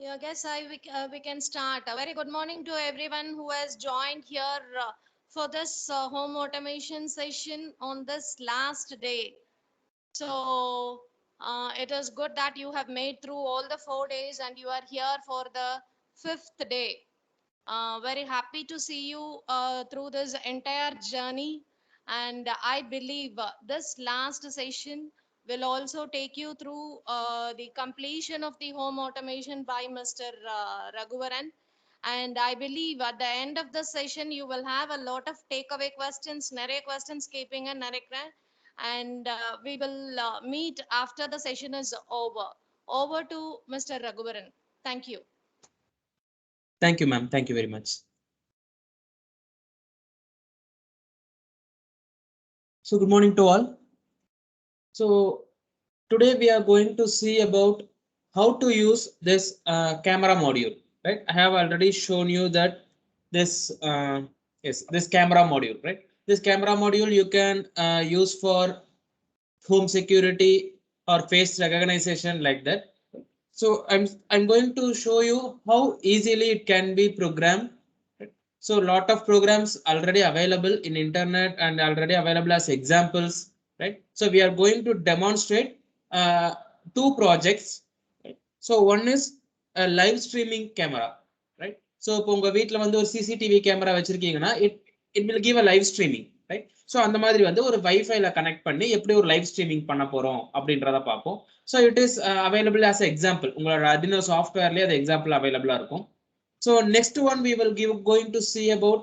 Yeah, I guess we can start. A very good morning to everyone who has joined here for this home automation session on this last day. So it is good that you have made through all the 4 days and you are here for the fifth day. Very happy to see you through this entire journey. And I believe this last session will also take you through the completion of the home automation by Mr. Raghuvaran. And I believe at the end of the session, you will have a lot of takeaway questions, narray questions, keeping a narray. And we will meet after the session is over. Over to Mr. Raghuvaran. Thank you. Thank you, ma'am. Thank you very much. So good morning to all. So today we are going to see about how to use this camera module. Right? I have already shown you that this this camera module. Right? This camera module you can use for home security or face recognition like that. So I'm going to show you how easily it can be programmed. So a lot of programs already available in internet and already available as examples, right? So we are going to demonstrate two projects. Right? So one is a live streaming camera, right? So இப்போ உங்க வீட்ல வந்து ஒரு CCTV camera வச்சிருக்கீங்கன்னா it will give a live streaming, right? So அந்த மாதிரி வந்து ஒரு வைஃபைல கனெக்ட் பண்ணி எப்படி ஒரு லைவ் ஸ்ட்ரீமிங் பண்ண போறோம் அப்படின்றத பார்ப்போம். So it is available as an example. உங்களோட Arduino softwareலயே அது எக்ஸாம்பிள் அவைலபிளா இருக்கும். So next one we will going to see about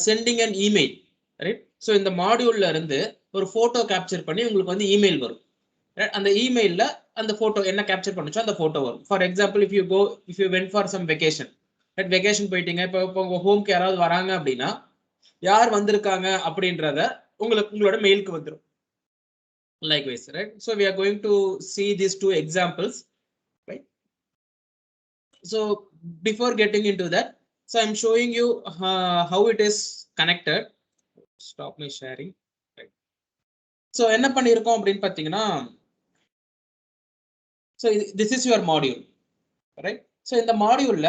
sending an email, right? So இந்த மாடியூல்ல இருந்து ஒரு போட்டோ கேப்சர் பண்ணி உங்களுக்கு வந்து இமெயில் வரும். அந்த இமெயில்ல அந்த போட்டோ என்ன கேப்சர் பண்ணுச்சோ அந்த போட்டோ வரும். For example if you went for some vacation, right? Vacation போயிட்டீங்க, இப்போ உங்க ஹோம்க்கு யாராவது வராங்க அப்படின்னா யார் வந்திருக்காங்க அப்படின்றத உங்களோட மெயிலுக்கு வந்துடும். Likewise, right? So we are going to see these two examples, right? So before getting into that, so I'm showing you how it is connected. Stop my sharing, right? So என்ன பண்ணிருக்கோம் அப்படின்னு பாத்தீங்கன்னா, so this is your module, right? So in the module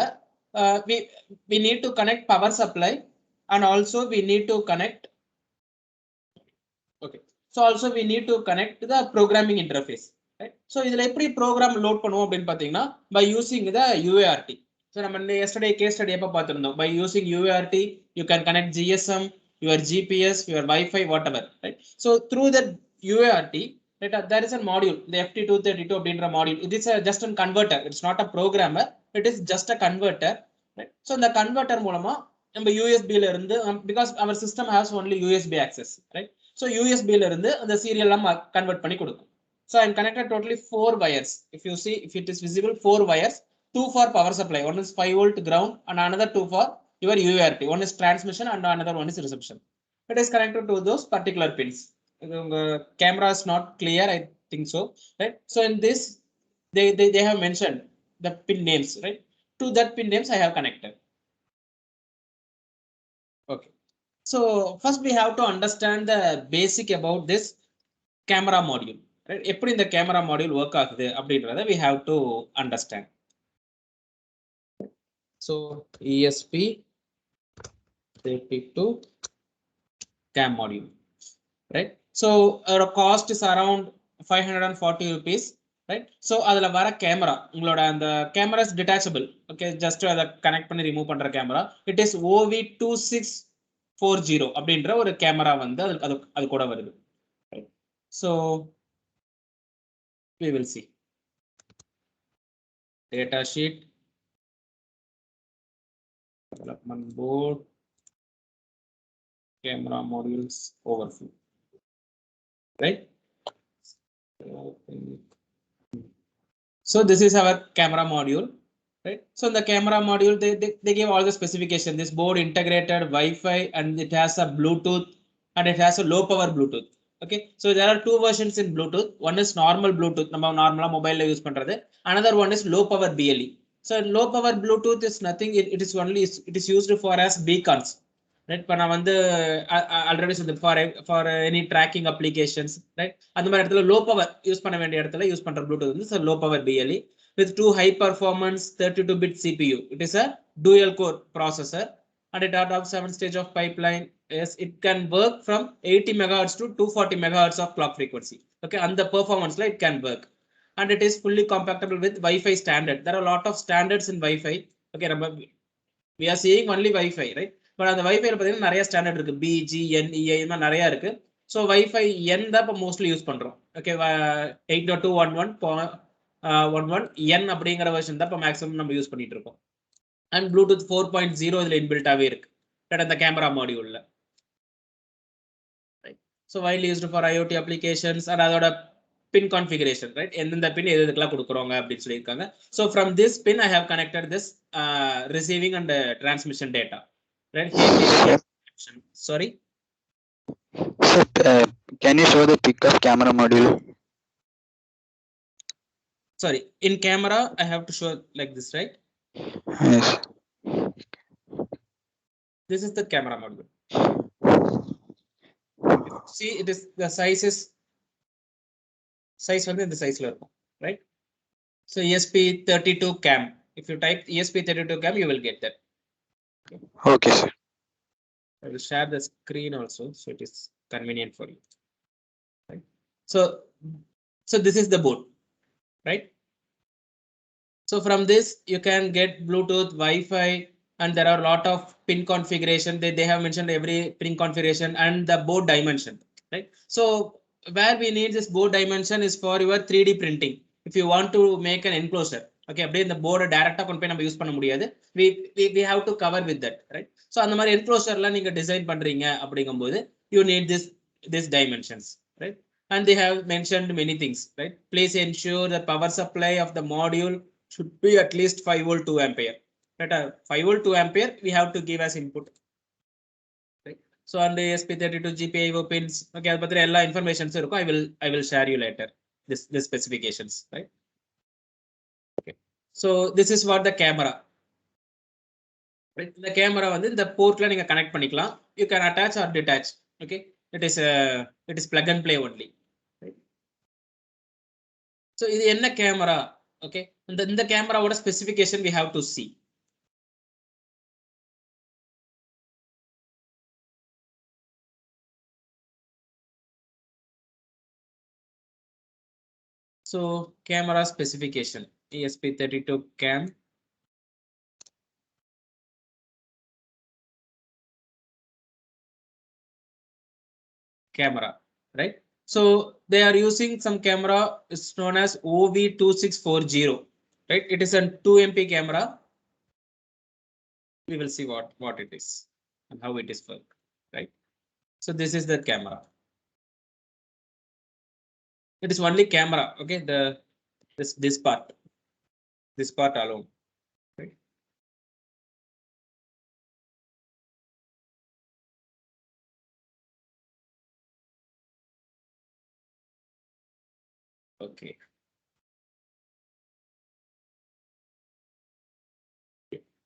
we need to connect power supply and also we need to connect, okay, so also we need to connect the programming interface, right? So இதுல எப்படி program load பண்ணுவோம் அப்படின்னு பாத்தீங்கன்னா by using the UART. So நம்ம yesterday case study எப்ப பார்த்திருந்தோம், by using UART you can connect GSM, your GPS, your Wi-Fi, whatever, right? So through that UART, right, there is a module, the FT232 அப்படின்ற module. It is just a converter, it's not a programmer, it is just a converter, right? So இந்த converter மூலமா நம்ம USB ல இருந்து, because our system has only USB access, right? So USB ல இருந்து அந்த serial எல்லாம் convert பண்ணி கொடுக்கும். So I'm connected totally 4 wires. If you see, if it is visible, 4 wires, 2 for power supply, one is 5 volt ground and another 2 for your UART. One is transmission and another one is reception. It is connected to those particular pins. The camera is not clear, I think so, right? So in this they have mentioned the pin names, right? To that pin names I have connected. Okay, so first we have to understand the basic about this camera module, right? எப்படி இந்த camera module work ஆகுது அப்படின்றத we have to understand. So ESP32 cam module, right? So our cost is around 540 rupees, right? So அதுல வர camera, உங்களோட அந்த camera is detachable, okay, just அதை connect பண்ணி ரிமூவ் பண்ற கேமரா. இட் இஸ் OV2640 அப்படின்ற ஒரு கேமரா வந்து அது கூட வருது, right? So we will see data sheet, development board, camera modules overview, right? So this is our camera module, right? So in the camera module they give all the specification. This board integrated Wi-Fi and it has a Bluetooth and it has a low power Bluetooth. Okay, so there are two versions in Bluetooth. One is normal Bluetooth, நம்ம நார்மலா மொபைல்ல use பண்றது. Another one is low power BLE. So low power Bluetooth is nothing, it is only it is used for as beacons, right? இப்போ நான் வந்து already சொல்றது for any tracking applications, right? அந்த மாதிரி இடத்துல லோ பவர் யூஸ் பண்ண வேண்டிய இடத்துல யூஸ் பண்ற ப்ளூடூத் வந்து low power BLE. with two high performance 32-bit CPU. It is a dual core processor and it adopts 7 stage of pipeline. Yes, it can work from 80 megahertz to 240 megahertz of clock frequency. Okay, and the performance like it can work. And it is fully compatible with Wi-Fi standard. There are a lot of standards in Wi-Fi. Okay, we are seeing only Wi-Fi, right? But on the Wi-Fi, there are standard இருக்கு B, G, N, EI நிறைய இருக்கு. So Wi-Fi N தான் இப்போ mostly use பண்றோம். Okay, 8.2.11.11 N அப்படிங்கிற version தான் இப்போ maximum நம்ம யூஸ் பண்ணிட்டு இருக்கோம். And Bluetooth 4.0 இதுல இன்பில்ட்டாவே இருக்கு. அந்த camera மாடியூல்ல. Right. So widely used for IoT applications and அதோட pin configuration, right? எந்தெந்த pin எதுக்கெல்லாம் கொடுக்குறோங்க அப்படின்னு சொல்லியிருக்காங்க. So from this pin I have connected this receiving and transmission data, right? Sorry. So, can you show the pic of camera module? Sorry, in camera I have to show like this, right? Yes. This is the camera module. See, it is the size வந்து இந்த sizeல இருக்கும், right? So ESP32 cam. If you type ESP32 cam, you will get that. Okay, sir. I will share the screen also, so it is convenient for you. Right? So this is the board, right? So from this you can get Bluetooth, Wi-Fi, and there are a lot of pin configuration. They have mentioned every pin configuration and the board dimension, right? So where we need this board dimension is for your 3D printing. If you want to make an enclosure, okay, அப்படியே இந்த போர்டை டைரக்டா கொண்டு போய் நம்ம use பண்ண முடியாது. We have to cover with that, right? So அந்த மாதிரி enclosureலாம் நீங்க டிசைன் பண்றீங்க அப்படிங்கும்போது you need this dimensions, right? And they have mentioned many things, right? Please ensure the power supply of the module should be at least 5 volt 2 ampere. Right? 5 volt 2 ampere we have to give as input. Right? So on the ESP32 GPIO pins, okay, அது பத்திர எல்லா informations இருக்கும். I will share you later this specifications, right? Okay. So this is what the camera. Right? The camera வந்து இந்த portல நீங்க connect பண்ணிக்கலாம். You can attach or detach. Okay, it is plug and play only. Right? So இது என்ன camera? Okay, இந்த கேமராவோட specification we have to see. So camera specification ESP32 cam. Camera, right? So they are using some camera is known as OV2640, right? It is a 2MP camera. We will see what it is and how it is work, right? So this is the camera. It is only camera, okay? This part alone, right? Okay.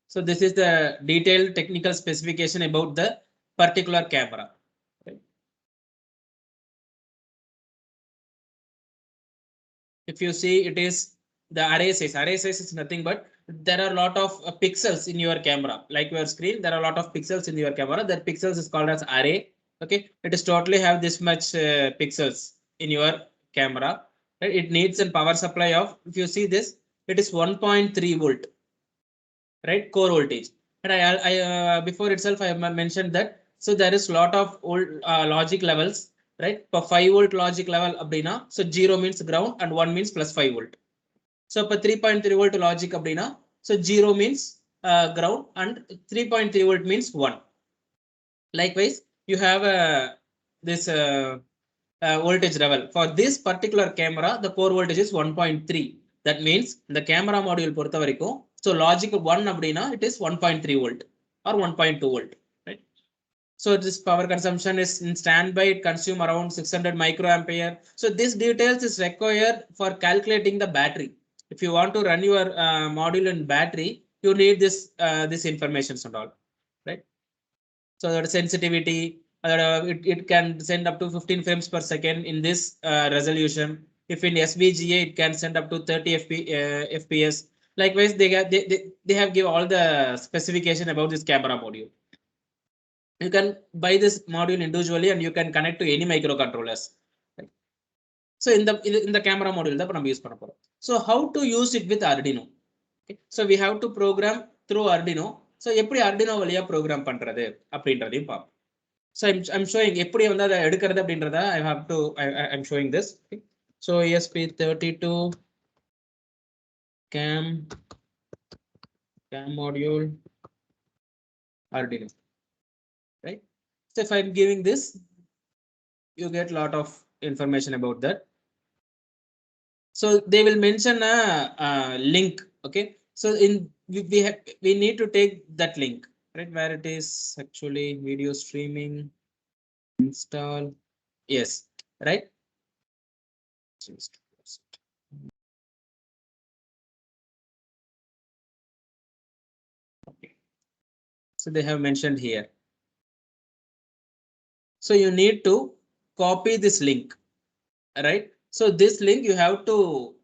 So this is the detailed technical specification about the particular camera. Right? If you see, it is the array size. Array size is nothing but there are a lot of pixels in your camera. Like your screen, there are a lot of pixels in your camera. That pixels is called as array. Okay, it is totally have this much pixels in your camera. Right? It needs a power supply of, if you see this, it is 1.3 volt. Right, core voltage. And I before itself I mentioned that. So there is lot of old logic levels, right? For 5 volt logic level abdina, so 0 means ground and 1 means plus 5 volt. So for 3.3 volt logic abdina, so 0 means ground and 3.3 volt means 1. Likewise, you have this voltage level. For this particular camera, the core voltage is 1.3. That means the camera module பொறுத்த வரைக்கும், so logic 1 அப்படினா it is 1.3 volt or 1.2 volt, right? So this power consumption is in standby, it consume around 600 microampere. So this details is required for calculating the battery. If you want to run your module in battery, you need this information and all, right? So that sensitivity, it can send up to 15 frames per second in this resolution. If in SVGA, it can send up to 30 FPS. Likewise, they have give all the specification about this camera module. You can buy this module individually and you can connect to any microcontrollers. Right? So in the camera module, that we use. So how to use it with Arduino? Okay. So we have to program through Arduino. So எப்படி Arduino வழியா program பண்றது அப்படின்றதையும் பார்ப்போம். So I'm showing எப்படி வந்து அதை எடுக்கிறது அப்படின்றத I'm showing this. Okay. So ESP32 cam module Arduino, right? So if I'm giving this, you get a lot of information about that. So they will mention a link. Okay. So we need to take that link, right? Where it is actually video streaming, install. Yes, right. Okay. So they have mentioned here. So you need to copy this link, right? So this link you have to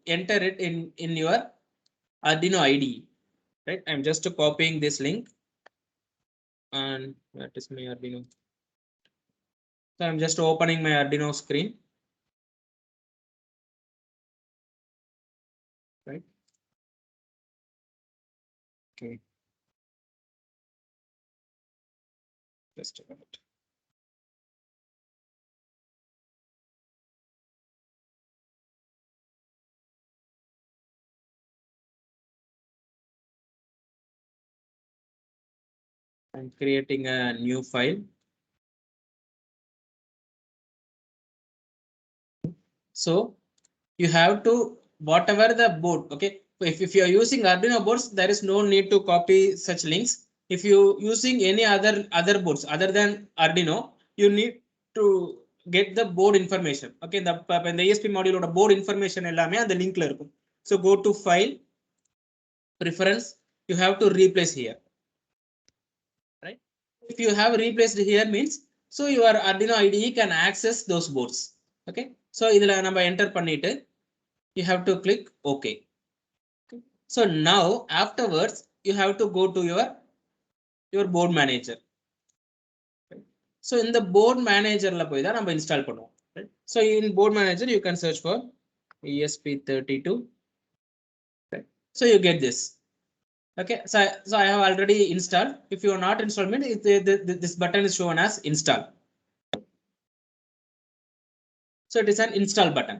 enter it in your Arduino IDE, right? I'm just copying this link, and that is my Arduino. So I'm just opening my Arduino screen, right? Okay. Just a minute. I'm creating a new file. So you have to whatever the board. Okay. If you are using Arduino boards, there is no need to copy such links. If you using any other boards other than Arduino, you need to get the board information. Okay. The ESP module or board information ellame and the link la irukum. So go to file, preference, you have to replace here, right? If you have replaced here means, so your Arduino IDE can access those boards. Okay. So idhula namba enter pannite you have to click OK. Okay. So now afterwards you have to go to your board manager. Right? So in the board manager la poi da namba install பண்ணுவோம். Right? So in board manager you can search for ESP32. Right? So you get this. Okay. So I have already installed. If you are not installed, this button is shown as install. So it is an install button.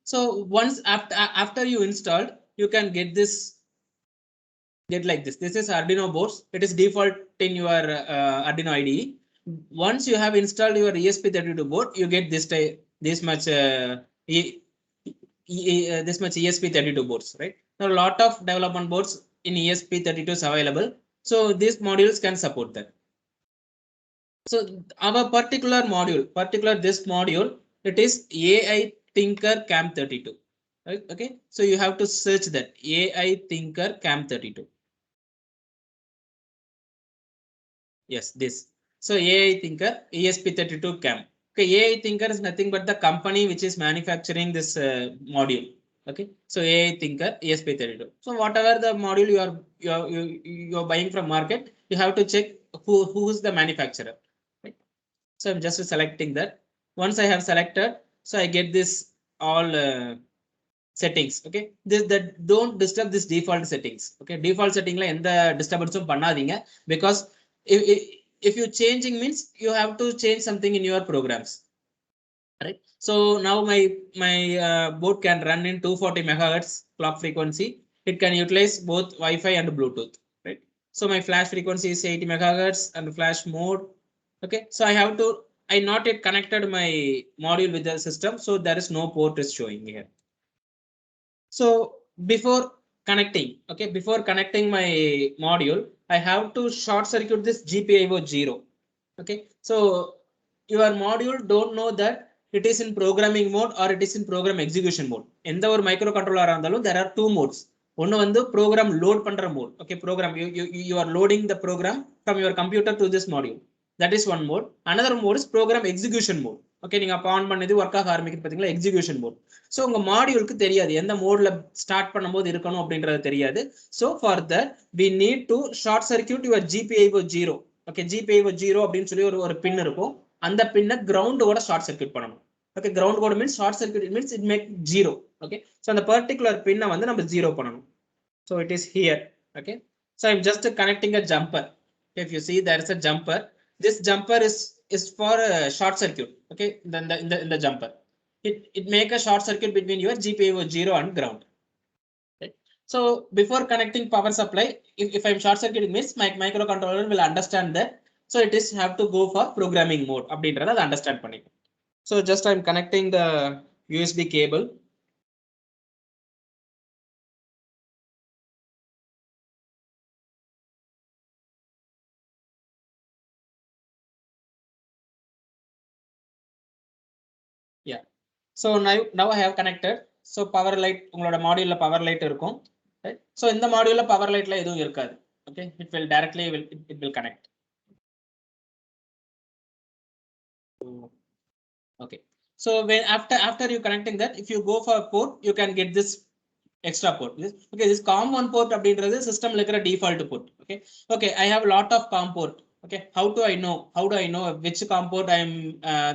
So once after you installed, you can get like this. This is Arduino boards. It is default in your Arduino IDE. Once you have installed your ESP32 board, you get this much ESP32 boards, right? Now a lot of development boards in ESP32 is available. So these modules can support that. So our particular this module, it is AI Thinker Cam32. Okay. So you have to search that AI Thinker Cam32. Yes, this. So AI Thinker ESP32 Cam. Okay, AI Thinker is nothing but the company which is manufacturing this module. Okay, so AI Thinker ESP32. So whatever the module you are buying from market, you have to check who is the manufacturer. Right? So I'm just selecting that. Once I have selected, so I get this all settings. Okay, that don't disturb this default settings. Okay, default setting la endha disturbance pannadinga, because if you changing means you have to change something in your programs, right? So now my board can run in 240 megahertz clock frequency. It can utilize both Wi-Fi and Bluetooth, right? So my flash frequency is 80 megahertz and flash mode. Okay, so I not yet connected my module with the system, so there is no port is showing here. So before connecting my module, I have to short circuit this GPIO 0. Okay, so your module don't know that it is in programming mode or it is in program execution mode. எந்த ஒரு microcontroller இருந்தாலும் there are two modes. ஒன்னு வந்து program load பண்ற mode. Okay, program you are loading the program from your computer to this module. That is one mode. Another mode is program execution mode. Okay நீங்க அப்ப on பண்ணது work ஆக ஆரம்பிக்குது பாத்தீங்களா execution mode. So உங்க மாடியூலுக்கு தெரியாது எந்த மோட்ல ஸ்டார்ட் பண்ணும்போது இருக்கணும் அப்படின்றது தெரியாது. So for that we need to short circuit your GPIO 0. Okay GPIO 0 அப்படின்னு சொல்லி ஒரு பின் இருக்கும். அந்த பின்னை கிரவுண்டோட ஷார்ட் சர்க்யூட் பண்ணணும். Okay ground code means short circuit means it make 0. Okay so அந்த பர்டிகுலர் பின்னை வந்து நம்ம 0 பண்ணணும். So it is here. Okay so I'm just connecting a jumper. If you see there is a jumper, this jumper is for a short circuit. Okay, then in the jumper it make a short circuit between your GPIO 0 and ground. Okay. So before connecting power supply, if I'm short circuit means my microcontroller will understand that, so it is have to go for programming mode அப்படின்றத அதை understand பண்ணிக்கும். So just I'm connecting the USB cable. Yeah. So now I have connected. So power light உங்களோட மாடியூல்ல power light இருக்கும். Right? So இந்த மாடியூல்ல power lightல எதுவும் இருக்காது. Okay, it will directly it will connect. Okay. So when after you connecting that, if you go for a port, you can get this extra port. Okay, this COM1 port அப்படின்றது சிஸ்டம்ல இருக்கிற default port. Okay. Okay, I have a lot of COM port. Okay, how do I know which COM port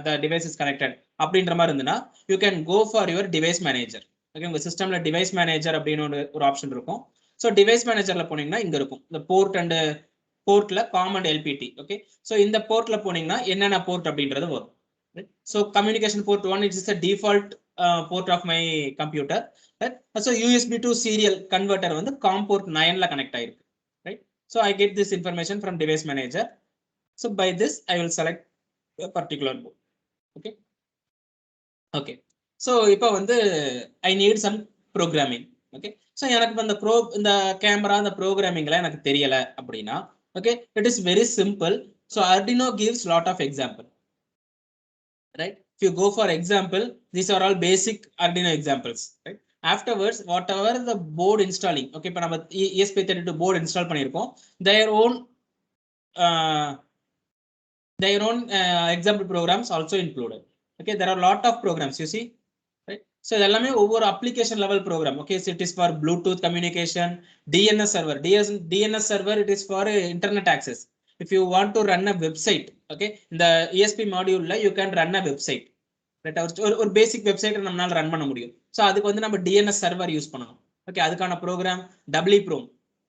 the device is connected அப்படின்ற மாதிரி இருந்துனா you can go for your device manager. Okay, உங்க சிஸ்டம்ல device manager அப்படின்னு ஒரு option இருக்கும். So device managerல போனீங்கன்னா இங்க இருக்கும் இந்த port and portல COM and LPT. Okay, so இந்த portல போனீங்கன்னா என்னென்ன port அப்படின்றது வரும். Right? So communication port 1 it is the default port of my computer. Right? So USB to serial converter வந்து COM port 9ல connect ஆயிருக்கு. Right? So I get this information from device manager. So by this I will select a particular board. Okay. Okay. So இப்போ வந்து I need some programming. Okay. So எனக்கு இந்த camera இந்த ப்ரோக்ராமிங்ல எனக்கு தெரியல அப்படின்னா okay it is very simple. So Arduino gives lot of example. Right? If you go for example, these are all basic Arduino examples. Right? Afterwards, whatever the board installing, okay, இப்போ நம்ம ESP32 board install பண்ணிருக்கோம், their own example programs also included. Okay, there are a lot of programs you see. Right? So எல்லாமே ஒவ்வொரு application level program. Okay, so it is for Bluetooth communication, DNS server it is for internet access. If you want to run a website, okay, in the ESP module you can run a website. Right? ஒரு basic website நம்மளால run பண்ண முடியும். So அதுக்கு வந்து நம்ம DNS server use பண்ணணும். Okay, அதுக்கான program EEPROM.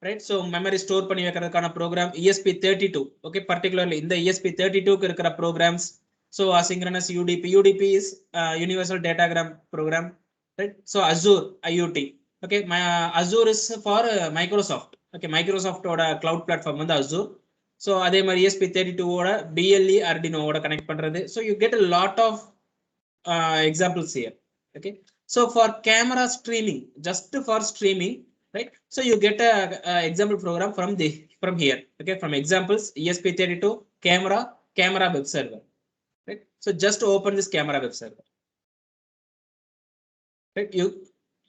Right? So memory store பண்ணி வைக்கிறதுக்கான program ESP32. Okay, particularly இந்த ESP32 க்கு இருக்கிற programs. So asynchronous UDP is universal datagram program. Right? So Azure IoT. Okay, Azure is for Microsoft. Okay, Microsoft ஓட cloud platform வந்து Azure. So அதே மாதிரி ESP32 ஓட BLE Arduino ஓட connect பண்றது. So you get a lot of examples here. Okay, so for camera streaming, just for streaming, right? So you get a example program from here. Okay, from examples ESP32 camera web server. Right? So just open this camera web server. Right?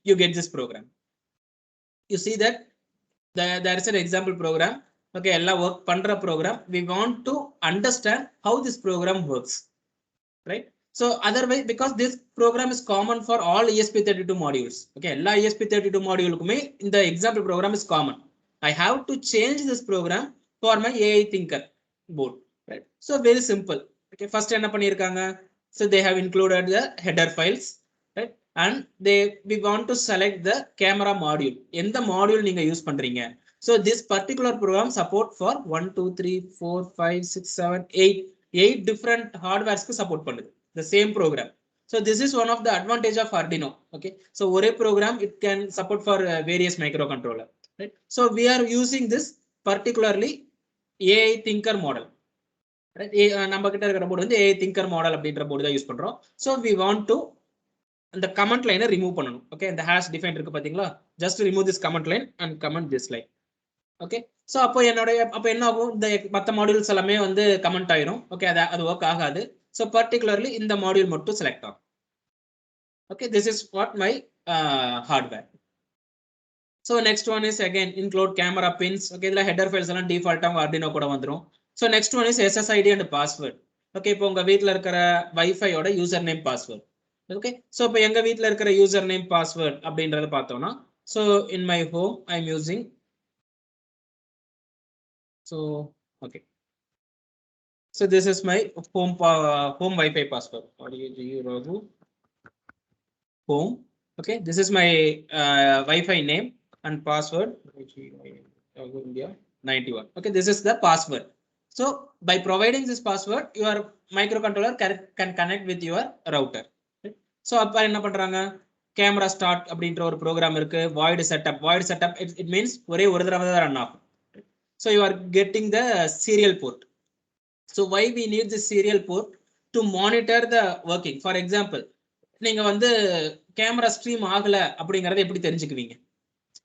You get this program. You see that there is an example program. Okay, ella work pandra program. We want to understand how this program works. Right? So otherwise, because this program is common for all ESP32 modules. Okay, ella ESP32 module kume in the example program is common. I have to change this program for my AI Thinker board. Right? So very simple. Okay, first என்ன பண்ணிருக்காங்க, so they have included the header files, right? And we want to select the camera module. எந்த module நீங்க use பண்றீங்க. So this particular program support for 1 2 3 4 5 6 7 8 different hardwares க்கு support பண்ணுது the same program. So this is one of the advantage of Arduino. Okay, so ஒரே program it can support for various microcontroller. Right? So we are using this particularly AI Thinker model. நம்ம கிட்ட இருக்கிற board வந்து AI Thinker model அப்படின்ற board தான் use பண்றோம். So we want to இந்த comment லைனை ரிமூவ் பண்ணணும். ஓகே, இந்த ஹேஷ் டிஃபைன் இருக்கு பாத்தீங்களா, just remove this comment line and comment this line. Okay, so அப்போ என்ன ஆகும், இந்த மற்ற மாடியூல்ஸ் எல்லாமே வந்து கமெண்ட் ஆயிரும். ஓகே, அது ஒர்க் ஆகாது. ஸோ பர்டிகுலர்லி இந்த மாடியூல் மட்டும் செலக்ட் ஆகும். Okay, this is what my hardware. So next one is again include camera pins. Okay, இதில் ஹெடர் ஃபைல்ஸ் எல்லாம் டிஃபால்ட்டாக Arduino கூட வந்துடும். So next one is SSID and password. Okay இப்போ உங்க வீட்ல இருக்கிற வைஃபையோட user name password. Okay so இப்போ எங்க வீட்ல இருக்கிற யூசர் நேம் பாஸ்வேர்ட் அப்படின்றத பார்த்தோம்னா so in my home I am using so okay so this is my home Wi-Fi password. Raghu home. Okay, this is my Wi-Fi name and password. India 91. Okay, this is the password. So by providing this password, your microcontroller can connect with your router. So அப்ப என்ன பண்றாங்க camera start அப்படின்ற ஒரு program இருக்கு. void setup it means ஒரே ஒரு தடவை தான் ரன் ஆகும். So you are getting the serial port. So why we need this serial port to monitor the working. For example, நீங்க வந்து கேமரா ஸ்ட்ரீம் ஆகல அப்படிங்கறத எப்படி தெரிஞ்சுக்குவீங்க?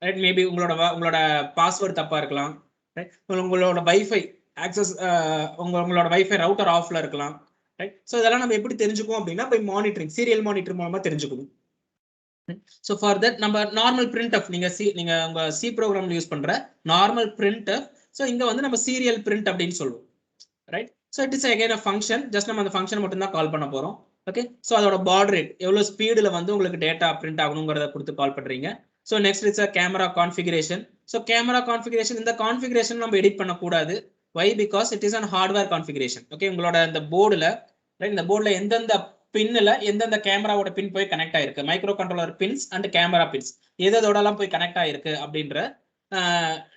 ரைட், மேபி உங்களோட பாஸ்வேர்ட் தப்பா இருக்கலாம். ரைட், உங்களோட வைஃபை ஆக்சஸ் உங்களோட வைஃபை ரவுட்டர் ஆஃப்ல இருக்கலாம். ரைட், ஸோ இதெல்லாம் நம்ம எப்படி தெரிஞ்சுக்குவோம் அப்படின்னா பை மானிட்டரிங், சீரியல் மானிட்டர் மூலமா தெரிஞ்சுக்கணும். ஸோ ஃபார் தட் நம்ம நார்மல் பிரிண்ட் ஆஃப் நீங்க உங்க சி ப்ரோக்ராம்ல யூஸ் பண்ற நார்மல் பிரிண்ட் ஆஃப், ஸோ இங்க வந்து நம்ம சீரியல் பிரிண்ட் அப்படின்னு சொல்லுவோம். Right, so it is again a function, just நம்ம அந்த ஃபங்க்ஷன் மட்டும் தான் கால் பண்ண போறோம். ஓகே, ஸோ அதோட பாட் ரேட் எவ்வளவு ஸ்பீடுல வந்து உங்களுக்கு டேட்டா பிரிண்ட் ஆகணுங்கிறத கொடுத்து கால் பண்றீங்க. So next it's a camera configuration. So camera configuration, இந்த கான்ஃபிகரேஷன் நம்ம எடிட் பண்ணக்கூடாது. Why? Because it is an hardware configuration. Okay, உங்களோட இந்த போர்டுல ரைட், இந்த போர்டுல எந்தெந்த பின்ல எந்தெந்த கேமராவோட பின் போய் கனெக்ட் ஆயிருக்கு, micro controller pins and camera pins எதோடலாம் போய் கனெக்ட் ஆயிருக்கு அப்படின்ற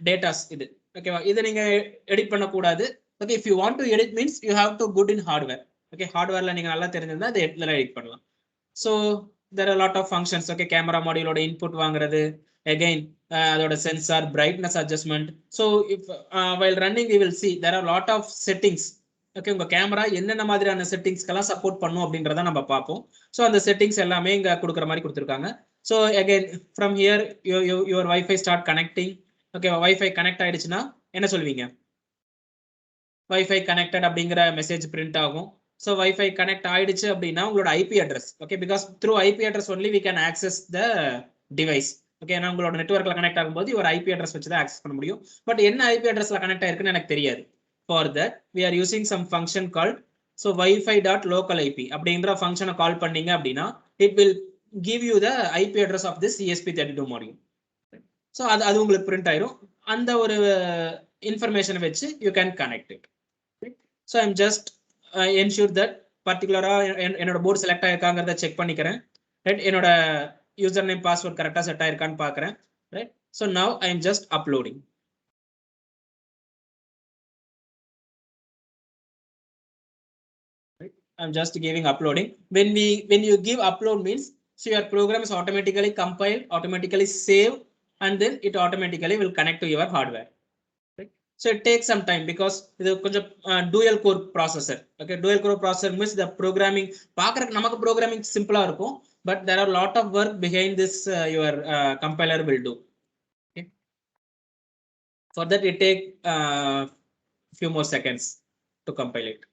டேட்டாஸ் இது. ஓகேவா, இதை நீங்க எடிட் பண்ணக்கூடாது. Okay, if you want to edit means you have to good in hardware. Okay, hardwareல நீங்க நல்லா தெரிஞ்சிருந்தா அதை எடிட் பண்ணலாம். So there are a lot of functions. Okay, camera module ஓட input வாங்குறது, again அதோட sensor brightness adjustment. So if while running we will see there are a lot of settings. Okay, உங்க camera என்னென்ன மாதிரியான செட்டிங்ஸ்க்கெல்லாம் support பண்ணும் அப்படின்றத நம்ம பார்ப்போம். ஸோ அந்த செட்டிங்ஸ் எல்லாமே இங்க கொடுக்குற மாதிரி கொடுத்துருக்காங்க. So again from here your Wi-Fi start connecting. Okay, Wi-Fi connect ஆயிடுச்சுன்னா என்ன சொல்வீங்க? Wi-Fi connected அப்படிங்கிற மெசேஜ் பிரிண்ட் ஆகும். ஸோ Wi-Fi கனெக்ட் ஆயிடுச்சு அப்படின்னா உங்களோட IP address. Okay, because through IP address only we can access the device. Okay, ஏன்னா உங்களோட நெட்வொர்க்ல கனெக்ட் ஆகும்போது ஒரு ஐபி அட்ரஸ் வச்சு தான் ஆக்சஸ் பண்ண முடியும். பட் என்ன ஐபி அட்ரஸ்ல கனெக்ட் ஆயிருக்குன்னு எனக்கு தெரியாது. For that we are using some function called so wifi.localip அப்படின்ற ஃபங்க்ஷனை கால் பண்ணீங்க அப்படின்னா it will give you the IP address of this ESP32 module. So அது உங்களுக்கு பிரிண்ட் ஆயிரும். அந்த ஒரு இன்ஃபர்மேஷனை வச்சு you can connect it. So I'm just ensure that particular என்னோட போர்டு செலக்ட் ஆயிருக்காங்கறத செக் பண்ணிக்கிறேன். ரைட், என்னோட யூசர் நேம் பாஸ்வேர்ட் கரெக்டா செட் ஆயிருக்கான்னு பார்க்கறேன். Right, so now I am just uploading. Right, I'm just giving uploading. When you give upload means so your program is automatically compiled, automatically saved, and then it automatically will connect to your hardware. So it takes some time because இது கொஞ்சம் dual core processor. Okay, dual core processor means the programming பார்க்கறதுக்கு நமக்கு programming சிம்பிளா இருக்கும், but there are a lot of work behind this your compiler will do. Okay, for that it take few more seconds to compile it.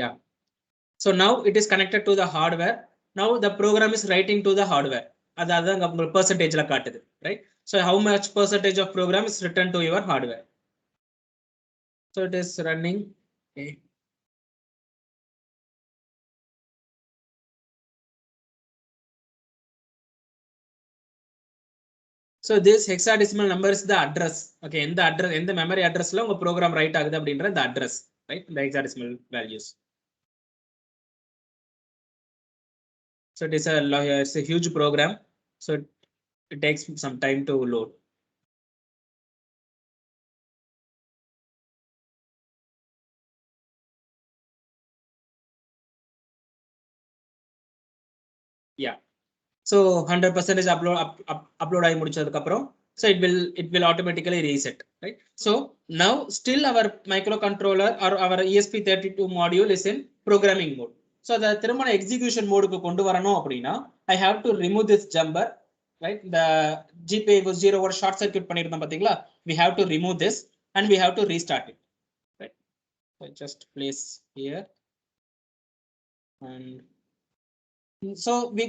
Yeah, so now it is connected to the hardware. Now the program is writing to the hardware. அதாவது உங்க percentageல காட்டுது. Right, so how much percentage of program is written to your hardware. So it is running. Okay. So this hexadecimal number is the address. Okay, எந்த address, எந்த memory addressல உங்க program write ஆகுது அப்படின்ற the address. Right, the hexadecimal values. So it is it's a huge program. So it takes some time to load. Yeah, so 100% upload ஆகி முடிச்சதுக்கு அப்புறம் so it will automatically reset. Right, so now still our microcontroller or our ESP32 module is in programming mode. So the திரும்ப execution mode க்கு கொண்டு வரணும் அப்படின்னா I have to remove this jumper. Right, the GPIO was 0 ஒரு short circuit பண்ணிருந்தோம் பாத்தீங்களா, we have to remove this and we have to restart it. Right, so just place here and so we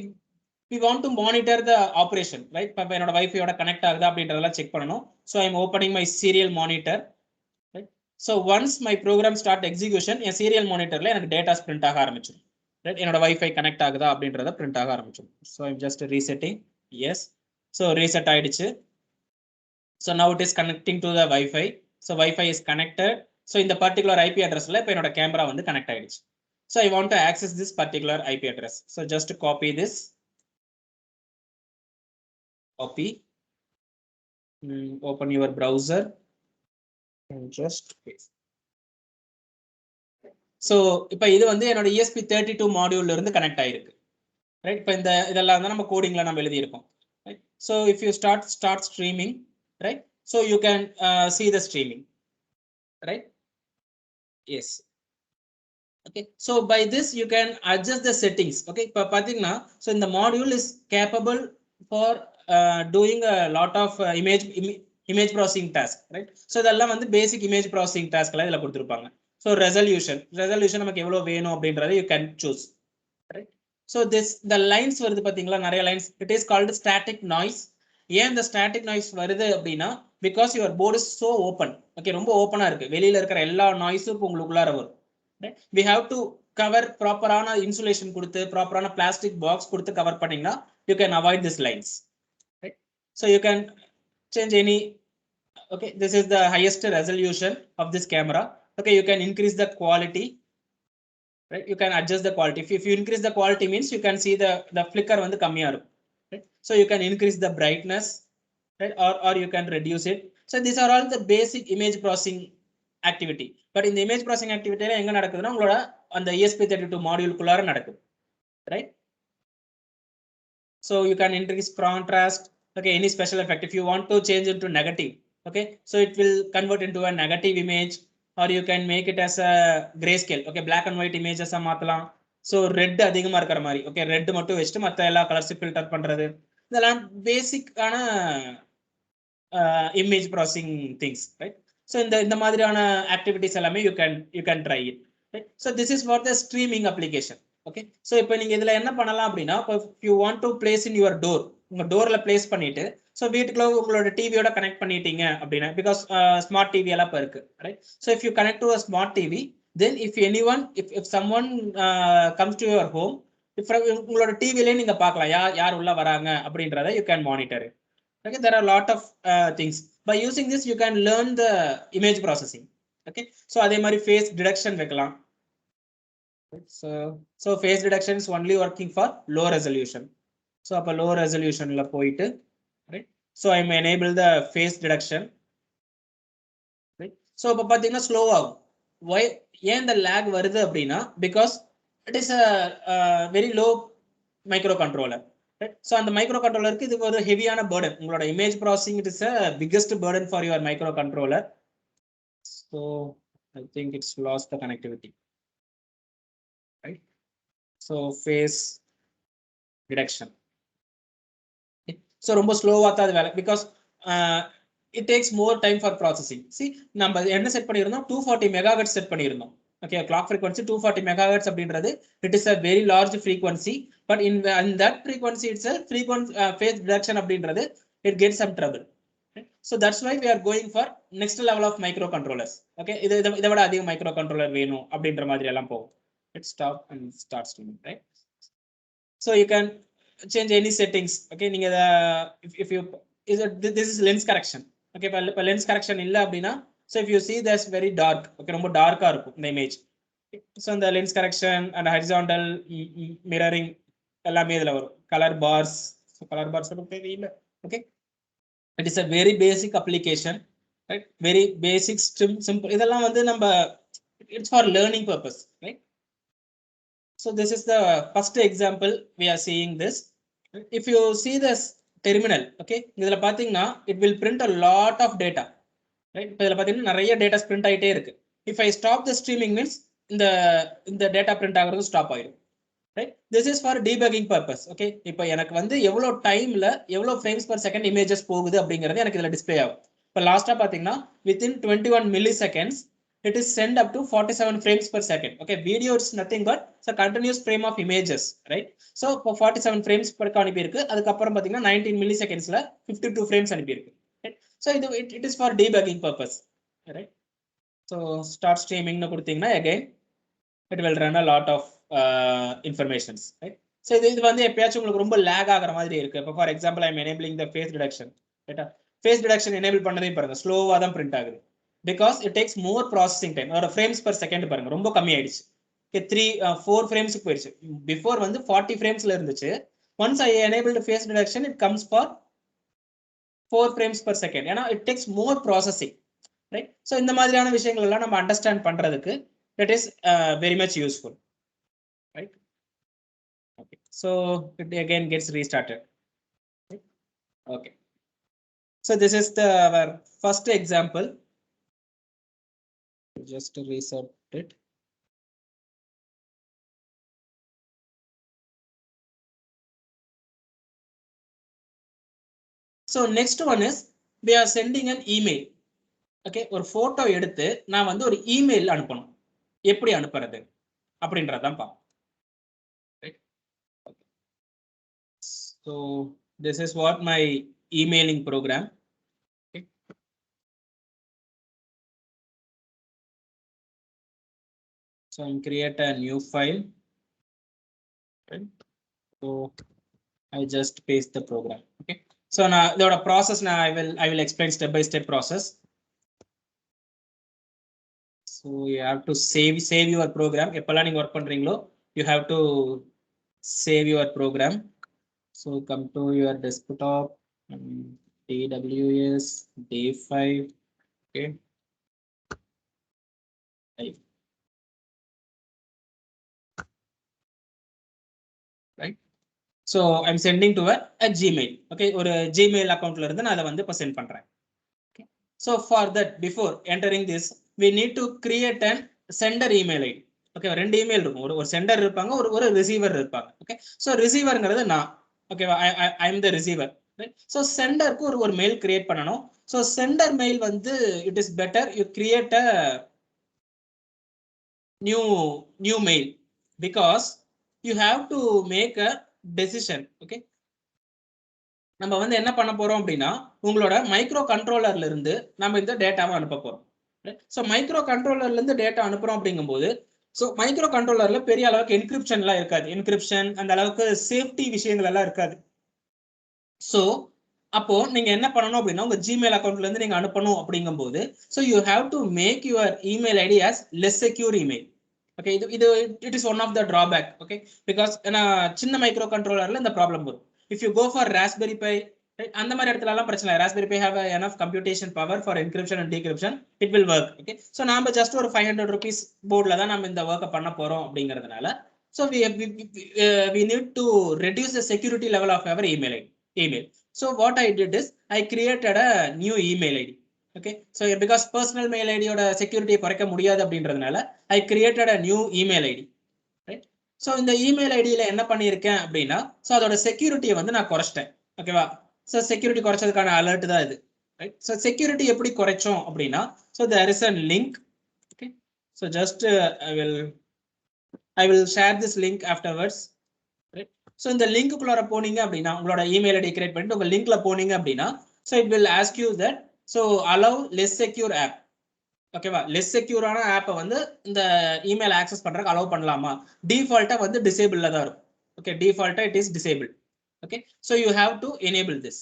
we want to monitor the operation, right? இப்போ என்னோட wifi ஓட connect ஆகுதா அப்படின்றதெல்லாம் check பண்ணணும். So I'm opening my serial monitor, right? So once my program start execution, N serial monitorல எனக்கு data print ஆக ஆரம்பிச்சிடும், right? என்னோட வைஃபை கனெக்ட் ஆகுதா அப்படின்றத print ஆக ஆரம்பிச்சிடும். So I'm just resetting. Yes. So reset ஆயிடுச்சு. So now it is connecting to the Wi-Fi. So Wi-Fi is connected. So in the particular IP address la ipo enoda camera vandu connect aidichu. So I want to access this particular IP address. So just copy this. Copy. Open your browser and just paste. So ipo idu vandu enoda ESP32 module la irundhu connect aayirukku, right? Ipo indha idella வந்து நம்ம கோடிங்ல நம்ம எழுதி இருக்கோம், right? So if you start streaming, right? So you can see the streaming, right? Yes. Okay, so by this you can adjust the settings. Okay, so in the module is capable for doing a lot of image processing task, right? So இதெல்லாம் வந்து basic image processing task la idla கொடுத்திருப்பாங்க. So resolution நமக்கு எவ்வளவு வேணும் அப்படிங்கறது you can choose, right? So this the lines வருது பாத்தீங்களா, நிறைய lines. It is called static noise. ஏன் இந்த static noise வருது அப்படினா because your board is so open. Okay, ரொம்ப ஓபனா இருக்கு, வெளியில இருக்கிற எல்லா நாய்ஸும் உங்களுக்குள்ளார வரும். We have to cover proper insulation கொடுத்து proper plastic box கொடுத்து cover பண்ணீங்கன்னா you can avoid these lines, right? So you can change any. Okay, this is the highest resolution of this camera. Okay, you can increase the quality, right? You can adjust the quality. If you increase the quality means you can see the flicker வந்து கம்மியா இருக்கும், right? So you can increase the brightness, right? Or you can reduce it. So these are all the basic image processing activity. But in the image processing activity la enga nadakuduna ungala and the ESP32 module kulara nadakudhu, right? So you can increase contrast. Okay, any special effect if you want to change it to negative, okay, so it will convert into a negative image, or you can make it as a grayscale. Okay, black and white images ah maathalam. So red adhigama irukra mari, okay, red mattum vechittu matha ella colors filter பண்றது, இதெல்லாம் basic ஆன image processing things, right? So in the மாதிரியான activities எல்லாமே you can try it, right? So this is for the streaming application. Okay, so இப்போ நீங்க இதுல என்ன பண்ணலாம் அப்படினா, if you want to place in your door, உங்க டோர்ல place பண்ணிட்டு so வீட்டுக்குள்ள உங்களோட டிவியோட கனெக்ட் பண்ணிட்டீங்க அப்படினா, because smart TV எல்லாம் இப்ப இருக்கு, right? So if you connect to a smart TV, then if someone comes to your home, if உங்களோட டிவிலே நீங்க பார்க்கலாம் யார் உள்ள வராங்க அப்படின்றதை you can monitor it. Okay, there are a lot of things. By using this you can learn the image processing. Okay, so adhe mari face detection vekkala. So face detection is only working for low resolution. So appo low resolution la poitu, right? So I am enable the face detection, right? So appo pathina slow agum. Why yen the lag varudhu appadina, because it is a very low microcontroller, right? So on the microcontroller ku idu oru heavy ana burden. Ungala image processing, it is a biggest burden for your microcontroller. So I think it's lost the connectivity, right? So face detection, okay. So romba slow ah tha vela, because it takes more time for processing. See, நம்ம என்ன set பண்ணிருந்தோம், 240 megahertz set பண்ணிருந்தோம். Okay, clock frequency 240 megahertz அப்படின்றது it is a very large frequency, but in that frequency itself phase detection அப்படின்றது it gets some trouble, okay? So that's why we are going for next level of microcontrollers. Okay, இத விட அதிக microcontroller வேணும் அப்படின்ற மாதிரி எல்லாம் போகும். Let's stop and start streaming, right? So you can change any settings. Okay, நீங்க if you this is lens correction. Okay, இப்ப lens correction இல்ல அப்படினா, so if you see that's very dark, okay, ரொம்ப டார்க்கா இருக்கும் இந்த image. So the lens correction and horizontal mirroring எல்லாமே இதுல வரும். Color bars, so color bars தெரியல. Okay, it is a very basic application, right? Very basic simple. இதெல்லாம் வந்து நம்ம it's for learning purpose, right? So this is the first example we are seeing this. If you see this terminal, okay, இதுல பாத்தீங்கன்னா it will print a lot of data, right? இப்ப இதுல பாத்தீங்கன்னா நிறைய data print ஆயிட்டே இருக்கு. If I stop the streaming means இந்த data print ஆகுறது ஸ்டாப் ஆயிடும், right? This is for debugging purpose. Okay, இப்போ எனக்கு வந்து எவ்வளவு டைம்ல எவ்வளவு frames per second images போகுது அப்படிங்கறது எனக்கு இதுல டிஸ்ப்ளே ஆகும். இப்போ லாஸ்டா பாத்தீங்கன்னா within 21 milliseconds it is sent up to 47 frames per second. Okay, video is nothing but it's a continuous frame of images, right? So for 47 frames per அனுப்பி இருக்கு. அதுக்கு அப்புறம் பாத்தீங்கன்னா 19 millisecondsல 52 frames அனுப்பி இருக்கு. Right? So it is for debugging purpose, right? So start streaming னு கொடுத்தீங்கன்னா again it will run a lot of informations, right? So இது வந்து எப்பயாச்சும் உங்களுக்கு ரொம்ப lag ஆகுற மாதிரி இருக்கு. இப்போ for example I am enabling the face detection, right? Face detection enable பண்ணதே பாருங்க ஸ்லோவா தான் print ஆகுது. Because it takes more processing time or frames per second பாருங்க ரொம்ப கம்மி ஆயிடுச்சு. Okay, 4 frames க்கு போயிடுச்சு. Before வந்து 40 framesல இருந்துச்சு. Once I enabled face detection, it comes for 4 frames per second. ஏன்னா it takes more processing, right? So இந்த மாதிரியான விஷயங்கள் எல்லாம் நம்ம அண்டர்ஸ்டாண்ட் பண்றதுக்கு that is very much useful, right? Okay, so it again gets restarted. Okay, so this is our first example. Just reset it. So next one is we are sending an email. Okay, ஒரு photo எடுத்து நான் வந்து ஒரு email அனுப்பணும். எப்படி அனுப்புறது அப்படின்றதான் பாப்போம். Right? Okay. So this is what my emailing program. Okay. So I'm create a new file. Okay. So I just paste the program. Okay. So now the process now I will explain step by step process. So you have to save your program. எப்பலாம் நீங்க work பண்றீங்களோ you have to save your program. So come to your desktop, AWS D5. Okay. Right. So I'm sending to a Gmail. Okay, ஒரு Gmail accountல இருந்து நான் அதை வந்து இப்போ send பண்றேன். Okay. So for that, before entering this, we need to create an sender email ID. Okay, ரெண்டு email இருக்கும். ஒரு சென்டர் இருப்பாங்க, ஒரு ரிசீவர் இருப்பாங்க. Okay, so ரிசீவர்ங்கிறது நான். Okay, I am the receiver. Right? So சென்டருக்கு ஒரு மெயில் கிரியேட் பண்ணணும். So sender mail வந்து it is better you create a new mail because you have to make a decision. Okay, நம்ம வந்து என்ன பண்ண போறோம் அப்படின்னா உங்களோட மைக்ரோ கண்ட்ரோலர்ல இருந்து நம்ம இந்த டேட்டாவை அனுப்ப போறோம். ஸோ மைக்ரோ கண்ட்ரோலர்ல இருந்து டேட்டா அனுப்புறோம் அப்படிங்கும்போது ஸோ மைக்ரோ கண்ட்ரோலர்ல பெரிய அளவுக்கு என்கிரிப்ஷன்லாம் இருக்காது. என்கிரிப்ஷன் அந்த அளவுக்கு சேஃப்டி விஷயங்கள் எல்லாம் இருக்காது. ஸோ அப்போ நீங்க என்ன பண்ணணும் அப்படின்னா உங்க ஜிமெயில் அக்கௌண்ட்ல இருந்து நீங்க அனுப்பணும் அப்படிங்கும்போது so you have to make your email ID as less secure email. Okay, இது it is one of the drawback. Okay, because சின்ன மைக்ரோ கண்ட்ரோலர்ல இந்த ப்ராப்ளம் வரும். If you go for Raspberry Pi, அந்த மாதிரி இடத்துல எல்லாம் பிரச்சனை இல்லை. Raspberry Pi have enough computation power for encryption and decryption. It will work. Okay, so நாம just ஒரு 500 rupees போர்ட்ல தான் நம்ம இந்த ஒர்க்கை பண்ண போறோம் அப்படிங்கிறதுனால so we need to reduce the security level of our email. So what I did is I created a new email ID. Okay, so because personal mail ID ஓட security குறைக்க முடியாது அப்படின்றதுனால I created a new email ID. Right? So இந்த email ஐடியில என்ன பண்ணியிருக்கேன் அப்படின்னா so அதோட செக்யூரிட்டியை வந்து நான் குறைச்சிட்டேன். ஓகேவா, ஸோ செக்யூரிட்டி குறைச்சதுக்கான அலர்ட் தான் இது. ரைட், ஸோ செக்யூரிட்டி எப்படி குறைச்சோம் அப்படின்னா so there is a link. Okay, so just I will share this link afterwards. Right, so இந்த லிங்க்குள்ளார போனீங்க அப்படின்னா உங்களோட இமெயில் ஐடி கிரியேட் பண்ணிட்டு உங்க லிங்க்ல போனீங்க அப்படின்னா so it will ask you that so allow less secure app. ஓகேவா, லெஸ் செக்யூரான ஆப்பை வந்து இந்த இமெயில் ஆக்சஸ் பண்றதுக்கு அலோவ் பண்ணலாமா? டிஃபால்ட்டா வந்து டிசேபிள்ல தான் இருக்கும். ஓகே, டிஃபால்ட்டா it is disable. Okay, so you have to enable this.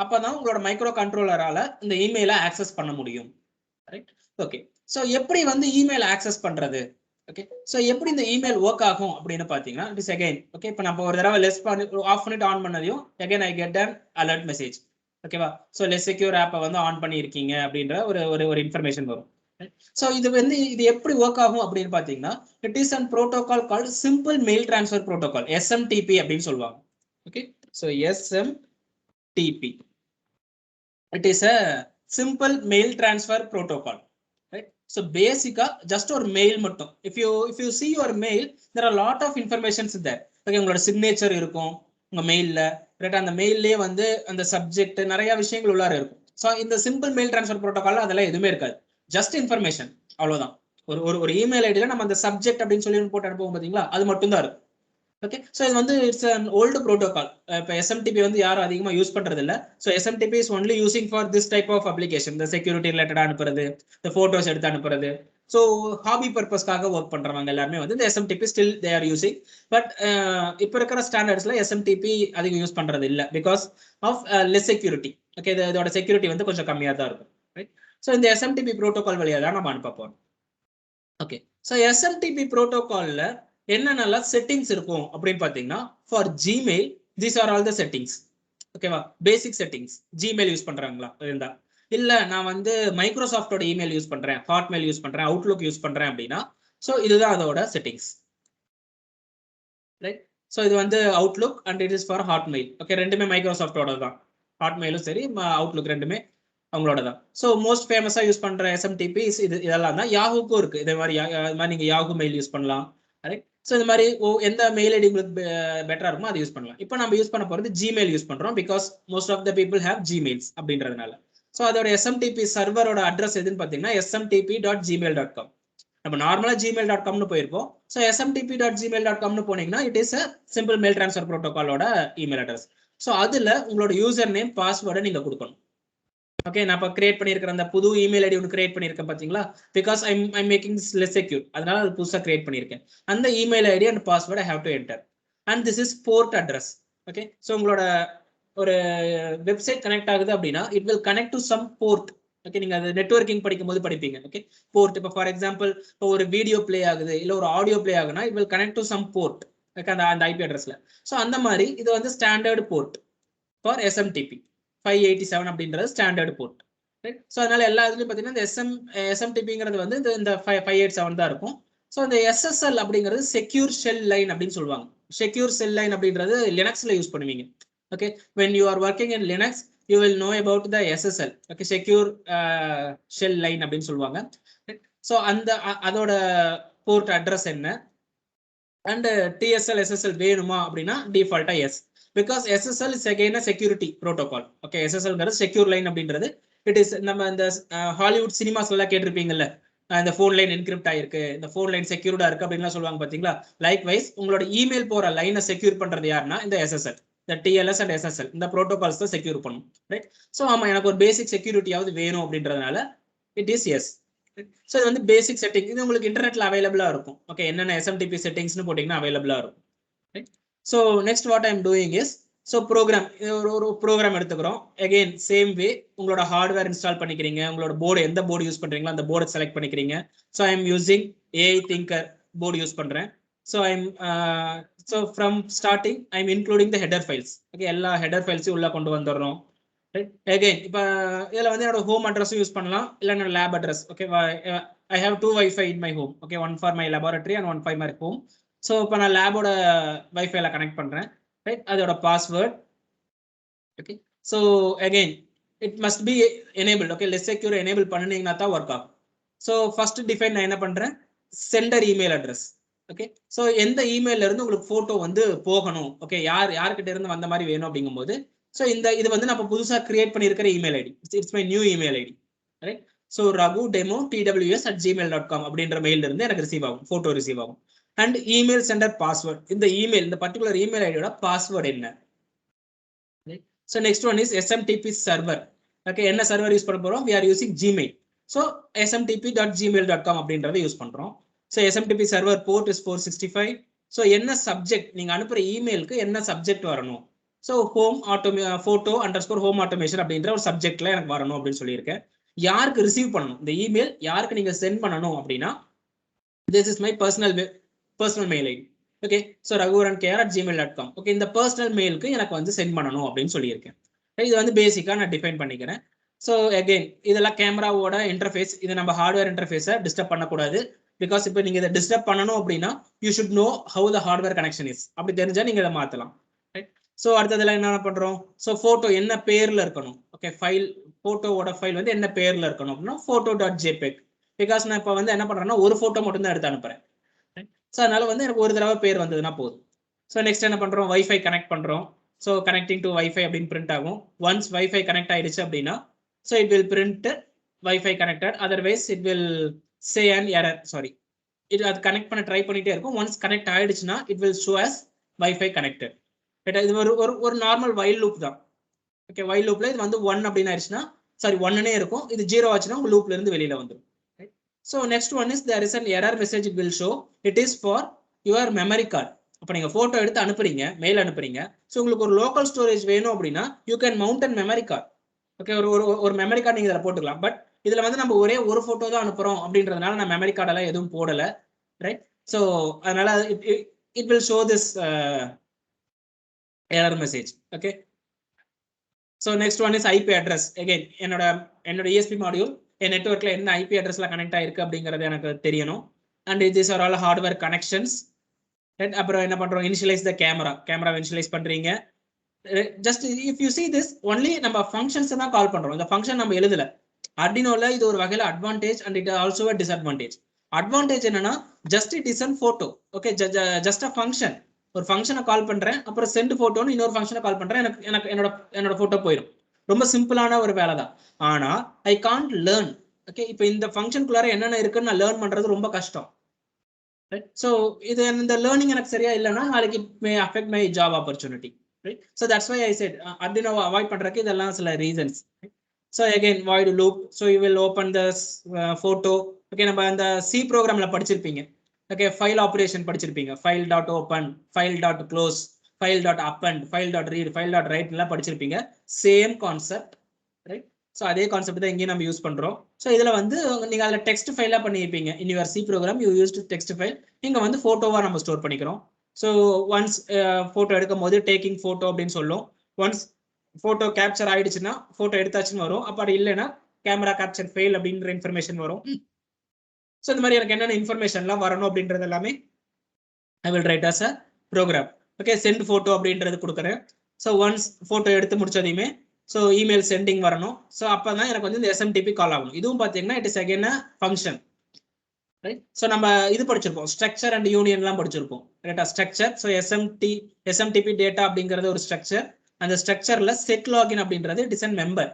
அப்பதான் உங்களோட மைக்ரோ கண்ட்ரோலரால இந்த இமெயிலை ஆக்சஸ் பண்ண முடியும். ரைட், ஓகே, ஸோ எப்படி வந்து இமெயில் ஆக்சஸ் பண்றது? ஓகே, ஸோ எப்படி இந்த இமெயில் ஒர்க் ஆகும் அப்படின்னு பாத்தீங்கன்னா இட் இஸ் அகைன். ஓகே, இப்போ நம்ம ஒரு தடவை லெஸ் பண்ணி ஆஃப் பண்ணிட்டு ஆன் பண்ணதையும் again I get an alert message. ஓகேவா, ஸோ லெஸ் செக்யூர் ஆப்பை வந்து ஆன் பண்ணியிருக்கீங்க அப்படின்ற ஒரு இன்ஃபர்மேஷன் வரும். ஸோ இது எப்படி ஒர்க் ஆகும் அப்படின்னு பார்த்தீங்கன்னா it is an protocol called simple mail transfer protocol, SMTP அப்படின்னு சொல்லுவாங்க. Okay, so SMTP it is a simple mail transfer protocol. Right, so பேசிக்கா ஜஸ்ட் ஒரு மெயில் மட்டும். If you see your mail there are a lot of informations there. Okay, உங்களோட signature இருக்கும் உங்க மெயில்ல. Right, அந்த மெயிலே வந்து அந்த சப்ஜெக்ட் நிறைய விஷயங்கள் உள்ளார இருக்கும். ஸோ இந்த சிம்பிள் மெயில் டிரான்ஸ்ஃபர் ப்ரோட்டோகால் அதெல்லாம் எதுவுமே இருக்காது, ஜஸ்ட் இன்ஃபர்மேஷன். அவ்வளவுதான். ஒரு இமெயில் ஐடியில நம்ம அந்த சப்ஜெக்ட் அப்படின்னு சொல்லி போட்டு அனுப்புவோம் பாத்தீங்களா, அது மட்டும் தான் இருக்கும். ஓகே, ஸோ இது வந்து இட்ஸ் அன் ஓல்டு ப்ரோட்டோகால். இப்போ எஸ்எம்டிபி வந்து யாரும் அதிகமாக யூஸ் பண்றது இல்லை. So SMTP is only using for this type of application, இந்த செக்யூரிட்டி ரிலேட்டடா அனுப்புறது, இந்த போட்டோஸ் எடுத்து அனுப்புறது. ஸோ ஹாபி பர்பஸ்க்காக ஒர்க் பண்றவங்க எல்லாருமே வந்து இந்த SMTP still they are using. But இப்போ இருக்கிற ஸ்டாண்டர்ட்ஸ்ல எஸ்எம்டிபி அதிகம் யூஸ் பண்றது இல்லை because of less security. Okay, இதோட செக்யூரிட்டி வந்து கொஞ்சம் கம்மியாக தான் இருக்கும். ரைட், ஸோ இந்த எஸ்எம்டிபி ப்ரோட்டோகால் வழியாக தான் நம்ம அனுப்ப போறோம். ஓகே, ஸோ எஸ்எம்டிபி ப்ரோட்டோகால்ல என்னென்ன செட்டிங்ஸ் இருக்கும் அப்படின்னு பாத்தீங்கன்னா, for Gmail these are all the settings. ஓகேவா, பேசிக் செட்டிங்ஸ். ஜிமெயில் யூஸ் பண்றாங்களா இருந்தா, இல்ல நான் வந்து மைக்ரோசாஃப்டோட இமெயில் யூஸ் பண்றேன், ஹாட்மெயில் யூஸ் பண்றேன், அவுட்லுக் யூஸ் பண்றேன் அப்படின்னா, ஸோ இதுதான் அதோட செட்டிங்ஸ். ரைட், ஸோ இது வந்து Outlook and it is for Hotmail. Okay, ரெண்டுமே மைக்ரோசாஃப்டோட தான், ஹாட்மெயிலும் சரி அவுட்லுக் ரெண்டுமே அவங்களோட தான். ஸோ மோஸ்ட் ஃபேமஸா யூஸ் பண்ற எஸ்எம்டிபி இதெல்லாம் தான். யாஹூக்கும் இருக்கு இதே மாதிரி நீங்க யாஹூ மெயில் யூஸ் பண்ணலாம். ரைட், ஸோ இந்த மாதிரி எந்த மெயில் ஐடி உங்களுக்கு பெட்டரா இருக்குமோ அதை யூஸ் பண்ணலாம். இப்போ நம்ம யூஸ் பண்ண போறது ஜிமெயில் யூஸ் பண்றோம் because most of the people have Gmails அப்படின்றதுனால. ஸோ அதோட எஸ்எம்டிபி சர்வரோட அட்ரஸ் எதுன்னு பார்த்தீங்கன்னா smtp.gmail.com. நம்ம நார்மலா gmail.comனு போயிருப்போம். ஸோ smtp.gmail.comனு போனீங்கன்னா it is a simple mail transfer ப்ரோட்டோகாலோட இமெயில் அட்ரஸ். ஸோ அதுல உங்களோட யூசர் நேம் பாஸ்வேர்டை நீங்க கொடுக்கணும். ஓகே, நான் இப்போ கிரியேட் பண்ணியிருக்கிற அந்த புது இமெயில் ஐடி ஒன்று கிரியேட் பண்ணியிருக்கேன் பார்த்தீங்களா, because I'm making this less secure, அதனால அது புதுசாக கிரியேட் பண்ணியிருக்கேன். அந்த email ID and password I have to enter and this is port address. Okay, so உங்களோட ஒரு வெப்சைட் கனெக்ட் ஆகுது அப்படின்னா it will connect to some port. Okay, நீங்க அது நெட்வொர்க்கிங் படிக்கும் போது படிப்பீங்க. Okay, port. இப்போ ஃபார் எக்ஸாம்பிள் இப்போ ஒரு வீடியோ பிளே ஆகுது இல்லை ஒரு ஆடியோ பிளே ஆகுதுன்னா it will connect to some port. Okay, அந்த ஐபி அட்ரஸ்ல. ஸோ அந்த மாதிரி இது வந்து ஸ்டாண்டர்ட் போர்ட் ஃபார் எஸ்எம்டிபி 587 அப்படின்றது ஸ்டாண்டர்ட் போர்ட். ஸோ அதனால எல்லா இதுலையும் பார்த்தீங்கன்னா இந்த எஸ்எம்டிபிங்கிறது வந்து இந்த 587 தான் இருக்கும். ஸோ இந்த எஸ்எஸ்எல் அப்படிங்கிறது செக்யூர் ஷெல் லைன் அப்படின்னு சொல்லுவாங்க. செக்யூர் ஷெல் லைன் அப்படின்றது லினக்ஸ்ல யூஸ் பண்ணுவீங்க. Okay, when you are working in Linux you will know about the SSL. Okay, secure shell line அப்படின்னு சொல்லுவாங்க. ஸோ அதோட போர்ட் அட்ரஸ் என்ன அண்ட் TSL SSL வேணுமா அப்படின்னா டிஃபால்ட்டா yes, because SSL is again security protocol. Okay, SSLங்கிறது secure line அப்படின்றது it is நம்ம இந்த ஹாலிவுட் சினிமாஸ் எல்லாம் கேட்டிருப்பீங்கல்ல, இந்த ஃபோன் லைன் என்கிரிப்ட் ஆயிருக்கு, இந்த ஃபோன் லைன் செக்யூர்டா இருக்கு அப்படின்லாம் சொல்லுவாங்க பாத்தீங்களா. லைக் வைஸ் உங்களோட இமெயில் போற லைனை செக்யூர் பண்றது யாருன்னா இந்த SSL, இந்த TLS அண்ட் SSL இந்த ப்ரோட்டோகால்ஸ் தான் செக்யூர் பண்ணும். ரைட், ஸோ ஆமா எனக்கு ஒரு பேசிக் செக்யூரிட்டியாவது வேணும் அப்படின்றதுனால இட் இஸ் எஸ். ஸோ இது வந்து பேசிக் செட்டிங். இது உங்களுக்கு இன்டர்நெட்ல அவைலபிளா இருக்கும். ஓகே, என்னென்ன எஸ்எம்டிபி செட்டிங்ஸ்னு போட்டீங்கன்னா அவைலபிளா இருக்கும். Right, so next what I am doing is, so program ஒரு ப்ரோக்ராம் எடுத்துக்கிறோம். அகெயின் சேம் வே உங்களோட ஹார்ட்வேர் இன்ஸ்டால் பண்ணிக்கிறீங்க, உங்களோட போர்டு எந்த போர்டு யூஸ் பண்றீங்களோ அந்த போர்டை செலக்ட் பண்ணிக்கிறீங்க. So I am using AI thinker board use பண்றேன். So so from starting I am including the header files. Okay, எல்லா ஹெடர் ஃபைல்ஸையும் உள்ள கொண்டு வந்துடுறோம். அகெயின் இப்போ இதில் வந்து என்னோட ஹோம் அட்ரஸும் யூஸ் பண்ணலாம், இல்லை என்னோட lab address. Okay, I have 2 Wi-Fi in my home. Okay, 1 for my laboratory and 1 for my home. So இப்போ நான் லேபோட வைஃபைல கனெக்ட் பண்றேன். ரைட், அதோட password. Okay, so again it must be enable. Okay, less secure enable பண்ணினீங்கன்னா தான் work ஆகும். So first define நான் என்ன பண்றேன், sender email address. Okay, so எந்த இமெயில இருந்து உங்களுக்கு போட்டோ வந்து போகணும், ஓகே யார்கிட்ட இருந்து வந்த மாதிரி வேணும் அப்படிங்கும்போது, ஸோ இது வந்து நம்ம புதுசாக கிரியேட் பண்ணியிருக்கிற email ID, it's my new email ID. Right, so raghu.demo@tws@gmail.com அப்படின்ற மெயில் இருந்து எனக்கு ரிசீவ் ஆகும், போட்டோ ரிசீவ் ஆகும். அண்ட் இமெயில் சென்டர் பாஸ்வேர்ட், இந்த பர்டிகுலர் இமெயில் ஐடியோட பாஸ்வேர்ட் என்ன. So next one is SMTP server. Okay, என்ன சர்வர் யூஸ் பண்ண போறோம், we are using Gmail. So smtp.gmail.com அப்படின்றத யூஸ் பண்றோம். So SMTP server port is 465. So என்ன சப்ஜெக்ட் நீங்க அனுப்புற இமெயிலுக்கு என்ன சப்ஜெக்ட் வரணும், ஸோ photo _ home automation அப்படின்ற ஒரு சப்ஜெக்ட்ல எனக்கு வரணும் அப்படின்னு சொல்லியிருக்கேன். யாருக்கு ரிசீவ் பண்ணணும் இந்த இமெயில், யாருக்கு நீங்க சென்ட் பண்ணணும் அப்படின்னா this is my personal mail ID. Okay, so raghuvankr@gmail.com. Okay, இந்த பர்சனல் மெயிலுக்கு எனக்கு வந்து சென்ட் பண்ணணும் அப்படின்னு சொல்லியிருக்கேன். இது வந்து பேசிக்கா நான் டிஃபைன் பண்ணிக்கிறேன். ஸோ அகெயின் இதெல்லாம் கேமராவோட இன்டர்ஃபேஸ், இது நம்ம ஹார்ட்வேர் இன்டர்ஃபேஸை டிஸ்டர்ப் பண்ணக்கூடாது. பிகாஸ் இப்போ நீங்க இதை டிஸ்டர்ப் பண்ணணும் அப்படின்னா you should know how the hardware connection is. அப்படி தெரிஞ்சா நீங்க இதை மாத்தலாம். ரைட், ஸோ அடுத்ததுல என்ன பண்றோம், ஸோ போட்டோ என்ன பேர்ல இருக்கணும். ஓகே, போட்டோவோட ஃபைல் வந்து என்ன பேர்ல இருக்கணும் அப்படின்னா photo.jpg. பிகாஸ் நான் இப்போ வந்து என்ன பண்றேன்னா ஒரு போட்டோ மட்டும் தான் எடுத்து அனுப்புறேன். ஸோ அதனால வந்து எனக்கு ஒரு தடவை பேர் வந்ததுன்னா போதும். ஸோ நெக்ஸ்ட் என்ன பண்றோம், வைஃபை கனெக்ட் பண்றோம். ஸோ கனெக்டிங் டு வைஃபை அப்படின்னு பிரிண்ட் ஆகும். ஒன்ஸ் வைஃபை கனெக்ட் ஆயிடுச்சு அப்படின்னா so it will print wifi connected, otherwise it will say an error, sorry, இது அது கனெக்ட் பண்ண ட்ரை பண்ணிட்டே இருக்கும். ஒன்ஸ் கனெக்ட் ஆயிடுச்சுன்னா it will show as wifi connected. இது ஒரு நார்மல் வைல் லூப் தான். ஓகே, வைல் லூப்ல இது வந்து 1 அப்படின்னு ஆயிடுச்சுன்னா சாரி 1னே இருக்கும், இது 0 ஆச்சுன்னா உங்க லூப்ல இருந்து வெளியில வந்துடும். So next one is there is an error message it will show, it is for your memory card. அப்போ நீங்க போட்டோ எடுத்து அனுப்புறீங்க, மெயில் அனுப்புறீங்க, ஸோ உங்களுக்கு ஒரு லோக்கல் ஸ்டோரேஜ் வேணும் அப்படின்னா you can mount and memory card. Okay, ஒரு மெமரி கார்டு நீங்க இதில் போட்டுக்கலாம். பட் இதுல வந்து நம்ம ஒரே ஒரு போட்டோ தான் அனுப்புறோம் அப்படின்றதுனால நான் மெமரி கார்டெல்லாம் எதுவும் போடல, ரைட்? ஸோ அதனால it will show this error message. Okay, so next one is IP address. Again என்னோட ESP மாடியூல் என் நெட்வொர்க்ல என்ன ஐபி அட்ரஸ்ல கனெக்ட் ஆயிருக்கு அப்படிங்கிறது எனக்கு தெரியணும். And this are all hardware connections. அப்புறம் என்ன பண்றோம், இனிஷியலைஸ் த கேமரா இனிஷியலைஸ் பண்றீங்க. Just if you see this only நம்ம ஃபங்க்ஷன்ஸ் தான் கால் பண்றோம். இந்த ஃபங்க்ஷன் நம்ம எழுதல. Arduinoல இது ஒரு வகையில advantage and it also a disadvantage. Advantage என்னன்னா just it is an photo. Okay, just a function. ஒரு ஃபங்க்ஷனை கால் பண்றேன், அப்புறம் சென்ட் போட்டோன்னு இன்னொரு ஃபங்க்ஷனை கால் பண்றேன், எனக்கு என்னோட போட்டோ போயிடும். ரொம்ப சிம்பிளான ஒரு வேலை தான். ஆனா ஐ கான்ட் லேர்ன். ஓகே, இப்போ இந்த ஃபங்க்ஷனுக்குள்ளார என்னென்ன இருக்குன்னு நான் லேர்ன் பண்றது ரொம்ப கஷ்டம். ரைட்? ஸோ இது இந்த லேர்னிங் எனக்கு சரியா இல்லைன்னா நாளைக்கு it may affect my job opportunity. Right? So that's why I set Arduino avoid பண்றதுக்கு இதெல்லாம் சில reasons. So again void loop. So you will open the photo. Okay, நம்ம அந்த சி ப்ரோக்ராம்ல படிச்சிருப்பீங்க. ஓகே, ஃபைல் ஆப்ரேஷன் படிச்சிருப்பீங்க. File dot open, file dot close, file dot append, file dot read, file dot write எல்லாம் படிச்சிருப்பீங்க. Same concept, right? So அதே concept தான் இங்கேயும் நம்ம யூஸ் பண்றோம். ஸோ இதுல வந்து நீங்க அதில் டெக்ஸ்ட் ஃபைலா பண்ணியிருப்பீங்க. In your C program you use text file. இங்க வந்து போட்டோவா நம்ம ஸ்டோர் பண்ணிக்கிறோம். ஸோ ஒன்ஸ் போட்டோ எடுக்கும் போது டேக்கிங் போட்டோ அப்படின்னு சொல்லும். ஒன்ஸ் போட்டோ கேப்சர் ஆயிடுச்சுன்னா போட்டோ எடுத்தாச்சுன்னு வரும். அப்படி இல்லைன்னா கேமரா கேப்சர் ஃபெயில் அப்படின்ற இன்ஃபர்மேஷன் வரும். ஸோ இந்த மாதிரி எனக்கு என்னென்ன இன்ஃபர்மேஷன்லாம் வரணும் அப்படின்றது எல்லாமே I will write as a program. Okay, send photo அப்படின்றது கொடுக்குறேன். ஸோ ஒன்ஸ் போட்டோ எடுத்து முடிச்சதையுமே ஸோ இமெயில் சென்டிங் வரணும். ஸோ அப்போ தான் எனக்கு வந்து இந்த SMTP கால் ஆகணும். இதுவும் பார்த்தீங்கன்னா it is again a function. Right? So நம்ம இது படிச்சிருப்போம், ஸ்ட்ரக்சர் அண்ட் யூனியன்லாம் படிச்சிருப்போம். ரைட்டா? ஸ்ட்ரக்சர். ஸோ SMTP டேட்டா அப்படிங்கிறது ஒரு ஸ்ட்ரக்சர். அந்த ஸ்ட்ரக்சர்ல செட் லாகின் அப்படின்றது it is a member.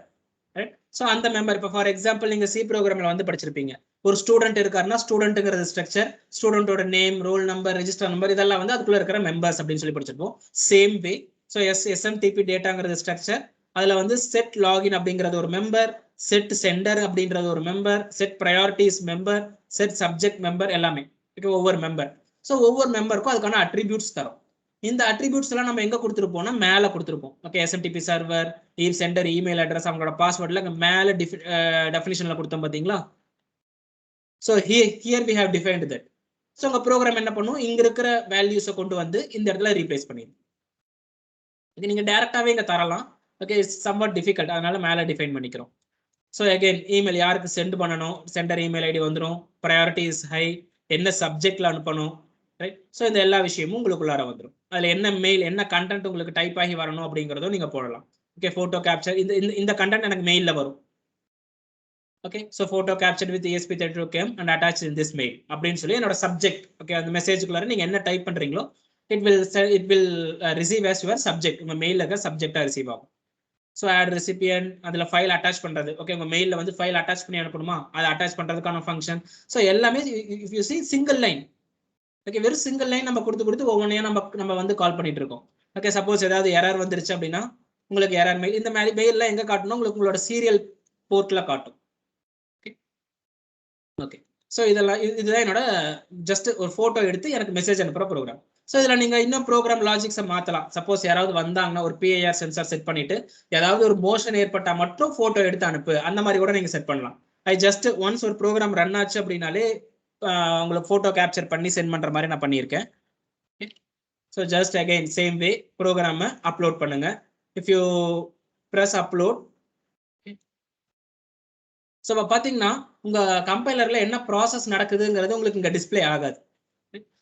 Right? So அந்த மெம்பர் இப்போ ஃபார் எக்ஸாம்பிள் நீங்க சி ப்ரோக்ராம்ல வந்து படிச்சிருப்பீங்க. ஒரு ஸ்டூடெண்ட் இருக்காருன்னா ஸ்டூடெண்ட்ங்கிறது ஸ்ட்ரக்சர், ஸ்டூடெண்டோட name, roll number, register number இதெல்லாம் வந்து அதுக்குள்ள இருக்கிற மெம்பர்ஸ் அப்படின்னு சொல்லி படிச்சிருப்போம். சேம் வே ஸோ SMTP டேட்டாங்கிறது ஸ்ட்ரக்சர். அதுல வந்து செட் லாகின் அப்படிங்கிறது ஒரு மெம்பர், செட் சென்டர் அப்படின்றது ஒரு member, set priorities member, set subject member எல்லாமே. ஒவ்வொரு மெம்பர். ஸோ ஒவ்வொரு மெம்பருக்கும் அதுக்கான அட்ரிபியூட்ஸ் தரும். இந்த அட்ரிபியூட்ஸ் எல்லாம் நம்ம எங்க கொடுத்துருப்போம்னா மேல கொடுத்துருப்போம். Okay, SMTP server, sender, email address, அவங்களோட பாஸ்வேர்ட்ல மேல டெஃபினிஷன்ல கொடுத்தோம் பாத்தீங்களா? So here we have defined that. So உங்க ப்ரோக்ராம் என்ன பண்ணும், இங்க இருக்கிற வேல்யூஸை கொண்டு வந்து இந்த இடத்துல ரீப்ளேஸ் பண்ணிடும். இது நீங்க டைரக்டாவே இங்க தரலாம். ஓகே, இட்ஸ் சம்வாட் டிஃபிகல்ட், அதனால மேல டிஃபைன் பண்ணிக்கிறோம். ஸோ அகைன் இமெயில் யாருக்கு சென்ட் பண்ணணும், சென்டர் இமெயில் ஐடி வந்துடும். ப்ரையாரிட்டி இஸ் ஹை, என்ன சப்ஜெக்ட்ல அனுப்பணும். ரைட்? ஸோ இந்த எல்லா விஷயமும் உங்களுக்குள்ளார வந்துடும். அதுல என்ன மெயில், என்ன கண்டென்ட் உங்களுக்கு டைப் ஆகி வரணும் அப்படிங்கிறதும் நீங்க போடலாம். ஓகே, போட்டோ கேப்சர், இந்த கண்டென்ட் எனக்கு மெயில்ல வரும். Okay, so photo capture with ESP32KM and attach in this mail அப்படின்னு சொல்லி என்னோட சப்ஜெக்ட். ஓகே, அந்த மெசேஜுக்குள்ளார நீங்க என்ன டைப் பண்றீங்களோ it will receive as your subject. உங்க மெயில இருக்க சப்ஜெக்டா ரிசீவ் ஆகும். ஸோ ஆட் ரெசிபியன்ட், அதுல ஃபைல் அட்டாச் பண்றது. ஓகே, உங்க மெயில வந்து ஃபைல் அட்டாச் பண்ணி அனுப்பணுமா, அதை அட்டாச் பண்றதுக்கான ஃபங்க்ஷன். ஸோ எல்லாமே if you see single line. Okay, வெறும் சிங்கிள் லைன் நம்ம கொடுத்து ஒவ்வொன்றையும் நம்ம வந்து கால் பண்ணிட்டு இருக்கோம். ஓகே, சப்போஸ் ஏதாவது எரர் வந்துருச்சு அப்படின்னா உங்களுக்கு எரர் மெயில், இந்த மாதிரி மெயில்லாம் எங்க காட்டணும், உங்களுக்கு உங்களோட சீரியல் போர்ட்ல காட்டும். ஓகே, ஸோ இதுதான் என்னோட ஜஸ்ட் ஒரு போட்டோ எடுத்து எனக்கு மெசேஜ் அனுப்புற ப்ரோக்ராம். ஸோ இதுல நீங்க இன்னும் ப்ரோக்ராம் லாஜிக்ஸை மாத்தலாம். சப்போஸ் யாராவது வந்தாங்கன்னா ஒரு PIR சென்சார் செட் பண்ணிட்டு ஏதாவது ஒரு மோஷன் ஏற்பட்டா மட்டும் போட்டோ எடுத்து அனுப்பு, அந்த மாதிரி கூட நீங்க செட் பண்ணலாம். ஐ ஜஸ்ட் ஒன்ஸ் ஒரு ப்ரோக்ராம் ரன் ஆச்சு அப்படின்னாலே உங்களுக்கு போட்டோ கேப்சர் பண்ணி சென்ட் பண்ற மாதிரி நான் பண்ணியிருக்கேன். So just again same way ப்ரோக்ராமை அப்லோட் பண்ணுங்க. If you press upload, so இப்போ பார்த்தீங்கன்னா உங்க கம்பைலர்ல என்ன ப்ராசஸ் நடக்குதுங்கிறது உங்களுக்கு இங்க டிஸ்பிளே ஆகாது.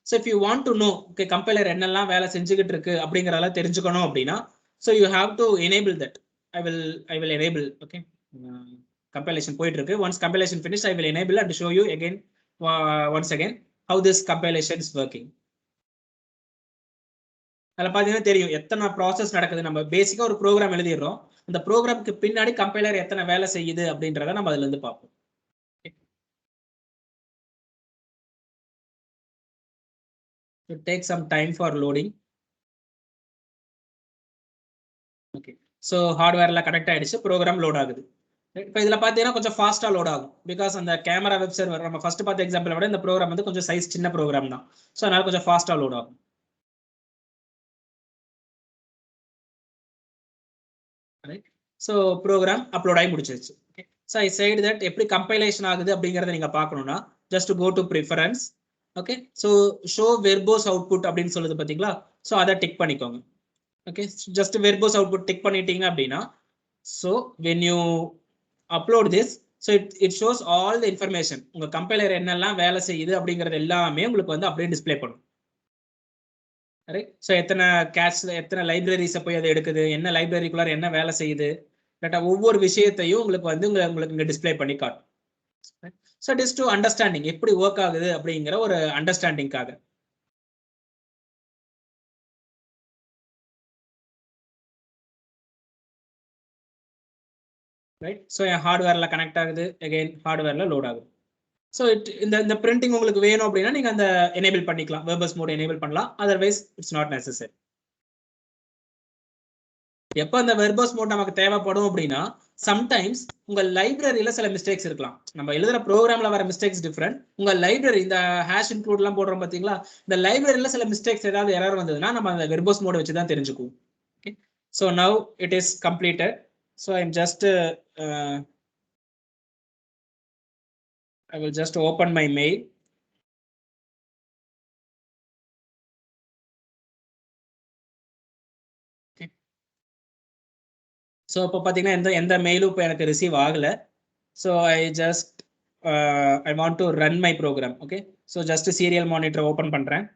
So if you want to know okay compiler என்னெல்லாம் வேலை செஞ்சுக்கிட்டு இருக்கு அப்படிங்கிறதெல்லாம் தெரிஞ்சுக்கணும் அப்படின்னா so you have to enable that. I will enable. Okay, compilation போயிட்டு இருக்கு. Once compilation finish I will enable and show you again once again how this compilation is working. அதில் பார்த்தீங்கன்னா தெரியும் எத்தனை ப்ராசஸ் நடக்குது. நம்ம பேசிக்காக ஒரு ப்ரோக்ராம் எழுதிடுறோம், அந்த ப்ரோக்ராமுக்கு பின்னாடி கம்பைலர் எத்தனை வேலை செய்யுது அப்படின்றத நம்ம அதுல இருந்து பார்ப்போம். It takes some time for loading. Okay, so hardware la connect ஆயிடுச்சு, program load ஆகுது. இப்போ இதுல பாத்தீங்கன்னா கொஞ்சம் ஃபாஸ்டா லோட் ஆகும், பிகாஸ் அந்த கேமரா வெப் சர்வர் நம்ம ஃபர்ஸ்ட் பார்த்த எக்ஸாம்பிள் விட இந்த ப்ரோக்ராம் வந்து கொஞ்சம் சைஸ் சின்ன ப்ரோக்ராம் தான், ஸோ அதனால கொஞ்சம் ஃபாஸ்டா லோட் ஆகும். ஸோ ப்ரோக்ராம் அப்லோட் ஆகி முடிச்சிருச்சு. Okay, so inside that எப்படி கம்பைலேஷன் ஆகுது அப்படிங்கிறத நீங்க பார்க்கணும்னா just go to preference. Okay, so show verbose output அப்படின்னு சொல்லுது பார்த்தீங்களா, ஸோ அதை டிக் பண்ணிக்கோங்க. Okay, just verbose output tick பண்ணிட்டீங்க அப்படின்னா, so when you upload this, so it shows all the information. உங்க கம்பைலர் என்னெல்லாம் வேலை செய்யுது அப்படிங்கிறது எல்லாமே உங்களுக்கு வந்து அப்படியே டிஸ்ப்ளே பண்ணும். ரைட், ஸோ எத்தனை கேஷ்ல எத்தனை லைப்ரரிஸை போய் அதை எடுக்குது, என்ன லைப்ரரிக்குள்ளார என்ன வேலை செய்யுது, கரெக்டாக ஒவ்வொரு விஷயத்தையும் உங்களுக்கு வந்து உங்களுக்கு இங்கே டிஸ்ப்ளே பண்ணி காட்டும். So it is to understanding எப்படி ஒர்க் ஆகுது அப்படிங்கிற ஒரு அண்டர்ஸ்டாண்டிங்காக. ரைட், ஸோ என் ஹார்ட்வேர்ல கனெக்ட் ஆகுது, அகைன் ஹார்ட்வேர்ல லோட் ஆகுது. ஸோ இந்த பிரிண்டிங் உங்களுக்கு வேணும் அப்படின்னா நீங்க அந்த எனேபிள் பண்ணிக்கலாம், வெர்பஸ் மோட் எனேபிள் பண்ணலாம், அதர்வைஸ் இட்ஸ் நாட் நெசசரி. எப்போ அந்த வெர்பஸ் மோட் நமக்கு தேவைப்படும் அப்படின்னா, சம்டைம்ஸ் உங்க லைப்ரரியில சில மிஸ்டேக்ஸ் இருக்கலாம். நம்ம எழுதுற ப்ரோக்ராம்ல வர மிஸ்டேக்ஸ் டிஃப்ரெண்ட், உங்க லைப்ரரி இந்த ஹேஷ் இன்க்ளூட் எல்லாம் போடுறோம் பாத்தீங்களா, இந்த லைப்ரரியில சில மிஸ்டேக்ஸ் ஏதாவது எரர் வந்ததுன்னா நம்ம அந்த வெர்பஸ் மோட் வச்சு தான் தெரிஞ்சுக்குவோம். Okay, so now it is completed. So I am just I will just open my mail. Okay. So இப்போ பாத்தீங்கன்னா எந்த மெயிலும் இப்போ எனக்கு ரிசீவ் ஆகல. So I want to run my program. Okay, so just serial monitor open பண்றேன்.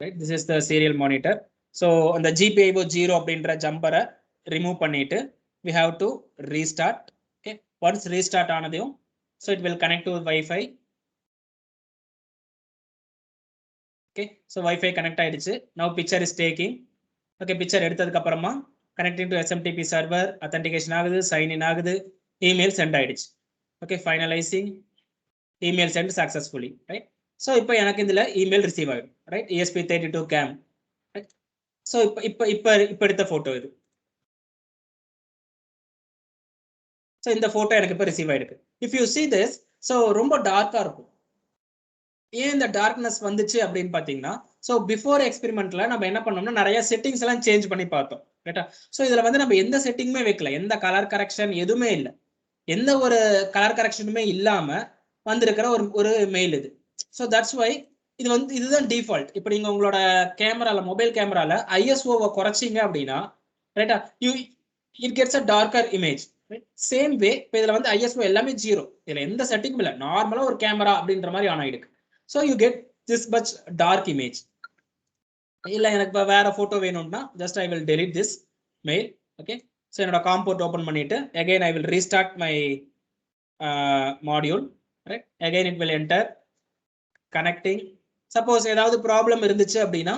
Right, this is the serial monitor. So அந்த GPIO 0 அப்படின்ற ஜம்பரை remove பண்ணிட்டு we have to restart. Okay, once restart ஆனதையும், so it will connect to Wi-Fi. Okay, so Wi-Fi connect ஆயிடுச்சு. Now picture is taking. Okay, picture எடுத்ததுக்கு அப்புறமா connecting to SMTP server, authentication ஆகுது, sign in ஆகுது, email send ஆயிடுச்சு. Okay, finalizing, email send successfully. Right, so இப்போ எனக்கு இதுல email receive ஆயிடும். Right, ESP32 cam. Right, so இப்போ எடுத்த போட்டோ இது. So இந்த போட்டோ எனக்கு இப்போ ரிசீவ் ஆயிருக்கு. If you see this, so ரொம்ப டார்க்கா இருக்கும். ஏன் இந்த டார்க்னஸ் வந்துச்சு அப்படின்னு பாத்தீங்கன்னா, ஸோ பிஃபோர் எக்ஸ்பெரிமெண்ட்ல நம்ம என்ன பண்ணோம்னா நிறைய செட்டிங்ஸ் எல்லாம் சேஞ்ச் பண்ணி பார்த்தோம். ரைட்டா, ஸோ இதுல வந்து நம்ம எந்த செட்டிங்குமே வைக்கல, எந்த கலர் கரெக்ஷன் எதுவுமே இல்லை, எந்த ஒரு கலர் கரெக்ஷனுமே இல்லாம வந்திருக்கிற ஒரு மெயில் இது. ஸோ தட்ஸ் வை இது வந்து இதுதான் டிஃபால்ட். இப்போ நீங்க உங்களோட கேமரால மொபைல் கேமரால ஐஎஸ்ஓவை குறைச்சிங்க அப்படின்னா, ரைட்டா, it gets a darker image. Same way இப்போ இதுல வந்து ஐஎஸ்ஓ எல்லாமே 0, இதுல எந்த செட்டிங்கும் இல்லை, நார்மலா ஒரு கேமரா அப்படின்ற மாதிரி on ஆயிடுக்கு. So you get this much dark image. இல்ல எனக்கு வேற போட்டோ வேணும்னா just I will delete this mail. Okay, so என்னோட COM port open பண்ணிட்டு again I will restart my module. Right, again it will enter connecting. Suppose ஏதாவது problem இருந்துச்சு அப்படின்னா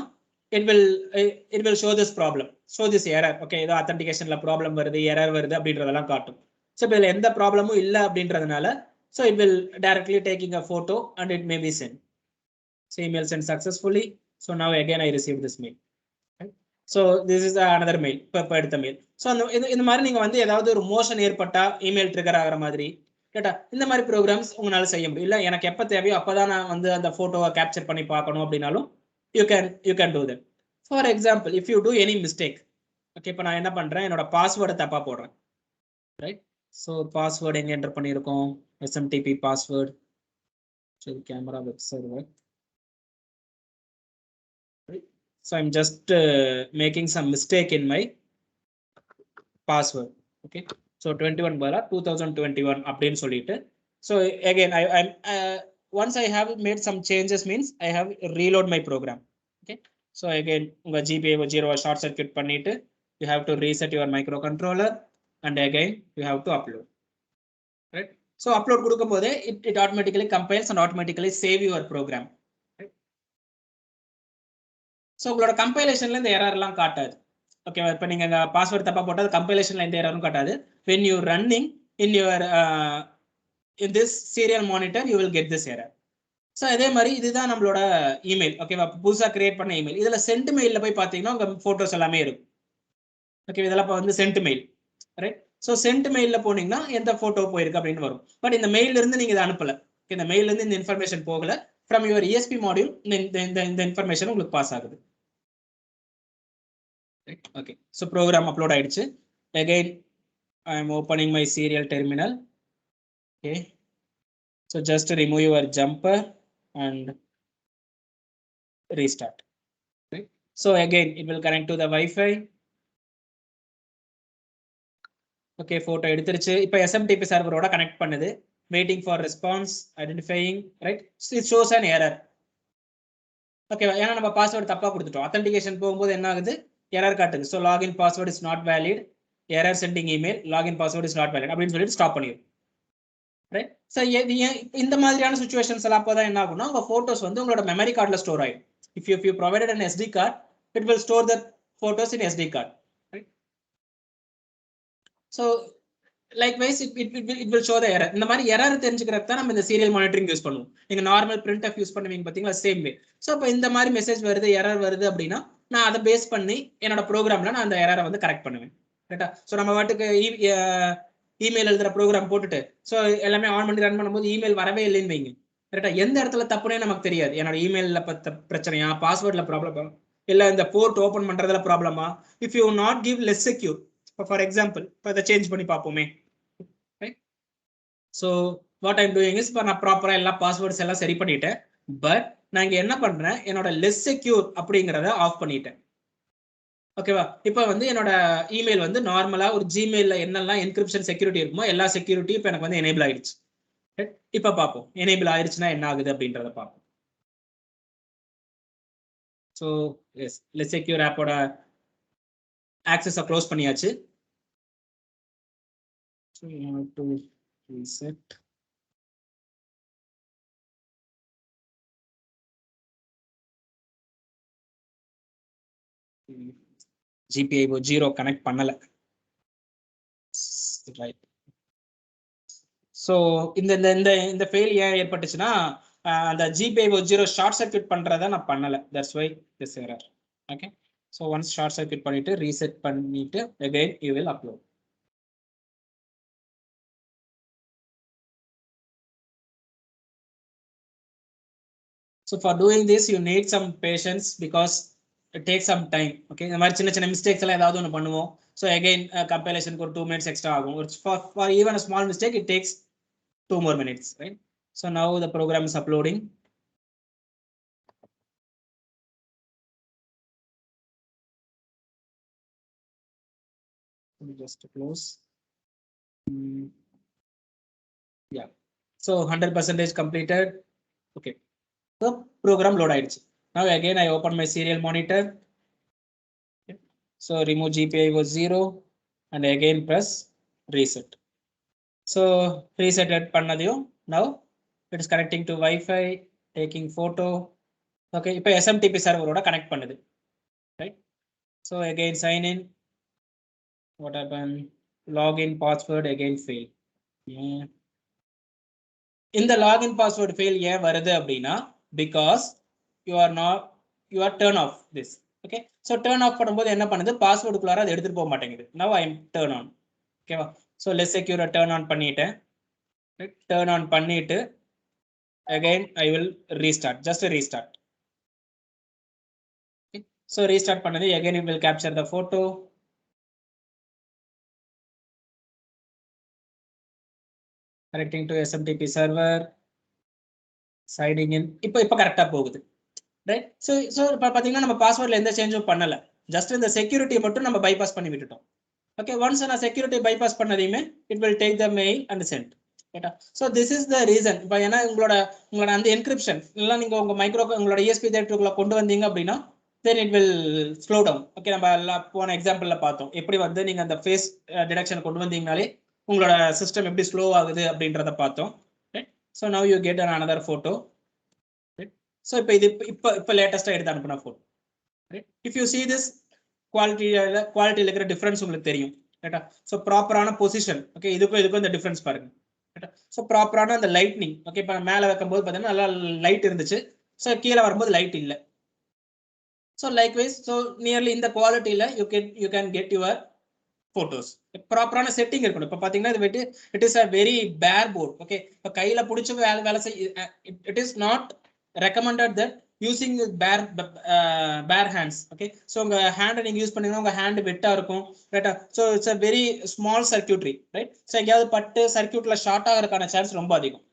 it will show this problem, show this error. Okay, ஏதோ authenticationல problem வருது, error வருது அப்படின்றதெல்லாம் காட்டும். ஸோ இப்போ இதுல எந்த ப்ராப்ளமும் இல்லை அப்படின்றதுனால so it will directly taking a photo and it may be sent. So email sent successfully. So now again I received this mail. Right? So this is another mail, இப்போ எடுத்த mail. So இந்த மாதிரி நீங்க வந்து ஏதாவது ஒரு motion ஏற்பட்டா email trigger ஆகிற மாதிரி, கேட்டா இந்த மாதிரி ப்ரோக்ராம்ஸ் உங்களால செய்ய முடியும். இல்லை எனக்கு எப்போ தேவையோ அப்போதான் நான் வந்து அந்த போட்டோவை கேப்சர் பண்ணி பார்க்கணும் அப்படின்னாலும் you can do that. For example, if you do any mistake, okay, இப்போ நான் என்ன பண்றேன், என்னோட பாஸ்வேர்டை தப்பா போடுறேன். ரைட், ஸோ பாஸ்வேர்டு எங்க என்டர் பண்ணியிருக்கோம், SMTP password. So camera web server. Right, so I'm just making some mistake in my password. Okay, so 21 bala 2021 அப்படின்னு சொல்லிட்டு, so again I'm once I have made some changes means I have reload my program. Okay, so again உங்க GPIO 0 short circuit பண்ணிட்டு you have to reset your microcontroller and again you have to upload. Right, so upload கொடுக்கும் போதே it automatically compiles and automatically save your program. Right, so உங்களோட கம்பைலேஷன்ல இந்த error எல்லாம் காட்டாது. Okay, இப்போ நீங்க பாஸ்வேர்ட் தப்பா போட்டா கம்பைலேஷன்ல எந்த எரரும் காட்டாது. when you running in your in this serial monitor you will get this error. So அதே மாதிரி இதுதான் நம்மளோட இமெயில். ஓகேவா, புதுசாக கிரியேட் பண்ண இமெயில். இதுல சென்ட் மெயில போய் பார்த்தீங்கன்னா உங்க போட்டோஸ் எல்லாமே இருக்கும். ஓகே, இதெல்லாம் இப்போ வந்து send mail, right? So send மெயில போனீங்கன்னா எந்த போட்டோ போயிருக்கு அப்படின்னு வரும். பட் இந்த மெயில இருந்து நீங்க இதை அனுப்பல, இந்த மெயில இருந்து இந்த இன்ஃபர்மேஷன் போகல. ஃப்ரம் யுவர் ESP மாடியூல் இந்த இன்ஃபர்மேஷன் உங்களுக்கு பாஸ் ஆகுது. ஓகே, ஸோ ப்ரோக்ராம் அப்லோட் ஆயிடுச்சு. Again I am opening my serial terminal. Okay, so just remove your jumper and restart. Right? So again it will connect to the Wi-Fi. Okay, photo எடுத்துருச்சு. இப்போ SMTP சர்வரோட connect பண்ணுது. Waiting for response, identifying, right? So it shows an error. Okay, ஏன்னா நம்ம password தப்பா கொடுத்துட்டோம். authentication போகும்போது என்ன ஆகுது, எரர் காட்டுது. So login password is not valid, error sending email, login password is not valid அப்படின்னு சொல்லிட்டு ஸ்டாப் பண்ணிடும். ரைட்? ஸோ இந்த மாதிரியான சுச்சுவேஷன்ஸ் எல்லாம் அப்போதான் என்ன ஆகும்னா உங்க போட்டோஸ் வந்து உங்களோட மெமரி கார்டில் ஸ்டோர் ஆயிடும். If you provided an SD card, it will store the photos in SD card. Right? So likewise it will show the error. இந்த மாதிரி எரர் தெரிஞ்சுக்கிறதுக்கு தான் நம்ம இந்த சீரியல் மானிட்டரிங் யூஸ் பண்ணுவோம். நீங்க நார்மல் printf யூஸ் பண்ணுவீங்க பாத்தீங்களா, சேம் வே. ஸோ இப்போ இந்த மாதிரி மெசேஜ் வருது, எரர் வருது அப்படின்னா நான் அதை பேஸ் பண்ணி என்னோட ப்ரோக்ராம்ல நான் அந்த எரரை வந்து கரெக்ட் பண்ணுவேன். ரைட்டா? ஸோ நம்ம வாட்டுக்கு இமெயில் எழுதுற ப்ரோக்ராம் போட்டுட்டு ஸோ எல்லாமே ஆன் பண்ணி ரன் பண்ணும்போது இமெயில் வரவே இல்லைன்னு வைங்க. கரெக்டா? எந்த இடத்துல தப்புனே நமக்கு தெரியாது. என்னோட இமெயில்ல பிரச்சனையா, பாஸ்வேர்ட்ல ப்ராப்ளமா, இல்ல இந்த போர்ட் ஓபன் பண்றதுல ப்ராப்ளமா. If you not give less secure, for example இப்போ இதை சேஞ்ச் பண்ணி பார்ப்போமே. So what I'm doing is, இப்போ நான் ப்ராப்பரா எல்லா பாஸ்வேர்ட்ஸ் எல்லாம் சரி பண்ணிட்டேன். பட் நான் இங்க என்ன பண்றேன், என்னோட லெஸ் செக்யூர் அப்படிங்கிறத ஆஃப் பண்ணிட்டேன். ஓகேவா? இப்போ வந்து என்னோட இமெயில் வந்து நார்மலா ஒரு ஜிமெயில்ல என்னெல்லாம் என்கிரிப்ஷன் செக்யூரிட்டி இருக்குமோ எல்லா செக்யூரிட்டியும் இப்போ எனக்கு வந்து எனேபிள் ஆயிடுச்சு. இப்போ பார்ப்போம் எனேபிள் ஆயிடுச்சுன்னா என்ன ஆகுது அப்படின்றத பார்ப்போம். ஸோ எஸ், லெஸ் செக்யூர் ஆப்போட ஆக்சஸை க்ளோஸ் பண்ணியாச்சு. So you have to reset. GPIO 0 connect பண்ணல. ரைட். ஸோ இந்த ஃபெயில் ஏன் ஏற்பட்டுச்சுன்னா அந்த GPIO 0 ஷார்ட் சர்க்யூட் பண்றதை நான் பண்ணல. That's why this error. Okay, so once short circuit பண்ணிட்டு ரீசெட் பண்ணிட்டு again you will upload. So for doing this you need some patience because it takes some time. Okay, இந்த மாதிரி சின்ன mistakes எல்லாம் ஏதாவது ஒன்று பண்ணுவோம். So again compilation ஒரு 2 minutes extra ஆகும். For even a small mistake it takes 2 more minutes, right? So now the program is uploading. Just close. Yeah, so 100% completed. Okay, so program load ஆயிடுச்சு. Now again I open my serial monitor. Okay. So remove GPIO 0 and again press reset. So reset பண்ணதையும் now it is connecting to Wi-Fi, taking photo. Okay, இப்போ SMTP சர்வரோட connect பண்ணுது. Right? So again sign in. What happened? Login password again fail. இந்த login password fail ஏன் வருது அப்படின்னா because you are turn off this. Okay, so turn off பண்ணும்போது என்ன பண்ணுது, பாஸ்வேர்டுக்குள்ளார அதை எடுத்துட்டு போக மாட்டேங்குது. Now I am turn on. ஓகேவா? so less secure turn on பண்ணிட்டேன். turn on பண்ணிட்டு again I will restart, just a restart. Okay. so restart பண்ணது again it will capture the photo. connecting to SMTP server, signing in. இப்போ கரெக்டா போகுது. Right? So இப்போ பார்த்தீங்கன்னா நம்ம பாஸ்வேர்டில் எந்த சேஞ்சும் பண்ணல, ஜஸ்ட் இந்த செக்யூரிட்டி மட்டும் நம்ம பைபாஸ் பண்ணி விட்டுட்டோம். ஓகே, ஒன்ஸ் நான் செக்யூரிட்டி பைபாஸ் பண்ணதையுமே it will take the mail and send. ரைட்டா? So this is the reason. இப்போ ஏன்னா உங்களோட அந்த என்கிரிப்ஷன் எல்லாம் நீங்க உங்களோட ESP தேட்டருக்குள்ள கொண்டு வந்தீங்க அப்படின்னா then it will slow down. Okay, நம்ம போன எக்ஸாம்பிள்ல பார்த்தோம் எப்படி வந்து நீங்க அந்த ஃபேஸ் டிடெக்ஷன் கொண்டு வந்தீங்கனாலே உங்களோட சிஸ்டம் எப்படி ஸ்லோ ஆகுது அப்படின்றத பார்த்தோம். So now you get another photo. So இப்போ லேட்டஸ்டா எடுத்து அனுப்புன photo. If you see this குவாலிட்டில இருக்கிற டிஃபரன்ஸ் உங்களுக்கு தெரியும். ரைட்டா? ஸோ ப்ராப்பரான பொசிஷன். ஓகே, இதுக்கும் இந்த டிஃபரன்ஸ் பாருங்க. ஸோ ப்ராப்பரான அந்த லைட்னிங். ஓகே, இப்போ மேலே வைக்கும்போது பார்த்தீங்கன்னா நல்லா லைட் இருந்துச்சு. ஸோ கீழே வரும்போது லைட் இல்லை. ஸோ லைக்வைஸ், ஸோ நியர்லி இந்த குவாலிட்டியில் you can get your photos. ப்ராப்பரான செட்டிங் இருக்கணும். இப்போ பார்த்தீங்கன்னா இது வந்துட்டு இட் இஸ் அ வெரி பேர் போர்ட். ஓகே, இப்போ கையில் பிடிச்சி வேலை செய்ய it is not recommended that using பேர் ஹேண்ட்ஸ். ஓகே, ஸோ உங்கள் ஹேண்டை நீங்கள் யூஸ் பண்ணீங்கன்னா உங்கள் ஹேண்டு வெட்டாக இருக்கும். ரைட்டா? So it's a very small circuitry. Right? So எங்கேயாவது பட்டு சர்க்யூட்ல ஷார்ட் ஆகிறதுக்கான சான்ஸ் ரொம்ப அதிகம்.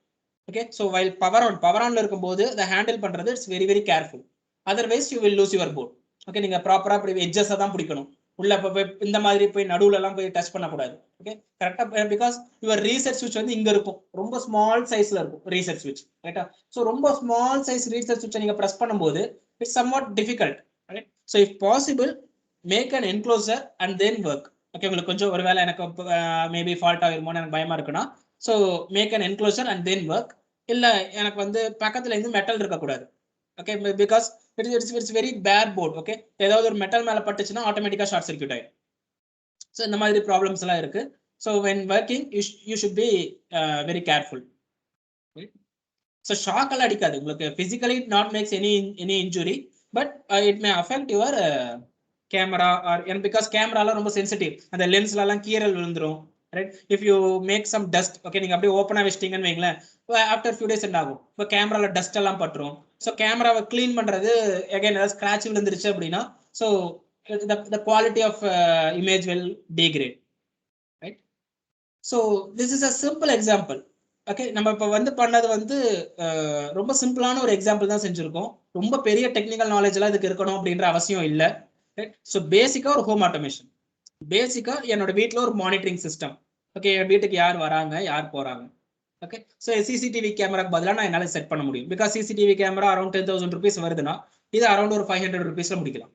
ஓகே, ஸோ வைல் பவர் ஆன்ல இருக்கும்போது அதை ஹேண்டில் பண்ணுறது it's very very careful. Otherwise you will lose your port. Okay, நீங்கள் ப்ராப்பராக இப்படி எட்ஜஸை தான் பிடிக்கணும். உள்ள போய் இந்த மாதிரி போய் நடுவுல எல்லாம் போய் டச் பண்ணக்கூடாது. ஓகே, கரெக்டா? பிகாஸ் யுவர் ரீசெட் ஸ்விட்ச் வந்து இங்க இருக்கும், ரொம்ப ஸ்மால் சைஸ்ல இருக்கும் ரீசெட் ஸ்விட்ச். ரைட்டா? ஸோ ரொம்ப ஸ்மால் சைஸ் ரீசெட் ஸ்விட்சை நீங்க பிரஸ் பண்ணும்போது it's somewhat difficult. Right? So if possible make an enclosure and then work. Okay, உங்களுக்கு கொஞ்சம் ஒருவேளை எனக்கு மேபி ஃபால்ட் ஆகிருமோன்னு எனக்கு பயமா இருக்குன்னா, so make an enclosure and then work. இல்ல எனக்கு வந்து பக்கத்துல இருந்து மெட்டல் இருக்கக்கூடாது. Okay, because it's very bad port. Okay, ஏதாவது ஒரு மெட்டல் மேல பட்டுச்சுன்னா ஆட்டோமேட்டிக்கா ஷார்ட் சர்க்யூட் ஆயிடும். ஸோ இந்த மாதிரி ப்ராப்ளம்ஸ் எல்லாம் இருக்கு. So when working you should be very careful. So shock எல்லாம் அடிக்காது உங்களுக்கு, physically not makes any injury, but it may affect your camera or because கேமராலாம் ரொம்ப சென்சிட்டிவ். அந்த லென்ஸ்லாம் கீறல் விழுந்துரும். Right? If you make some dust, okay, நீங்க அப்படியே ஓப்பனா வச்சிட்டீங்கன்னு வைங்களேன், ஆஃப்டர் ஃபியூ டேஸ் என்ன ஆகும், இப்போ கேமரால டஸ்ட் எல்லாம் பட்டுரும். ஸோ கேமராவை கிளீன் பண்றது அகைன் ஏதாவது ஸ்கிராட்ச் விழுந்துருச்சு அப்படின்னா, so the quality of image will degrade. Right? So this is a simple example. Okay, நம்ம இப்போ வந்து பண்ணது வந்து ரொம்ப சிம்பிளான ஒரு எக்ஸாம்பிள் தான் செஞ்சிருக்கோம். ரொம்ப பெரிய டெக்னிக்கல் நாலேஜ் எல்லாம் இதுக்கு இருக்கணும் அப்படின்ற அவசியம் இல்லை. ஸோ பேசிக்கா ஒரு ஹோம் ஆட்டோமேஷன், பேசிக்கா என்னோட வீட்டில் ஒரு மானிட்டரிங் சிஸ்டம். ஓகே, என் வீட்டுக்கு யார் வராங்க யார் போறாங்க. ஓகே, ஸோ சிசிடிவி கேமராக்கு பதிலாக நான் என்னால் செட் பண்ண முடியும். Because CCTV camera around 10,000 rupees வருதுன்னா இது அரௌண்ட் ஒரு 500 rupeesல முடிக்கலாம்.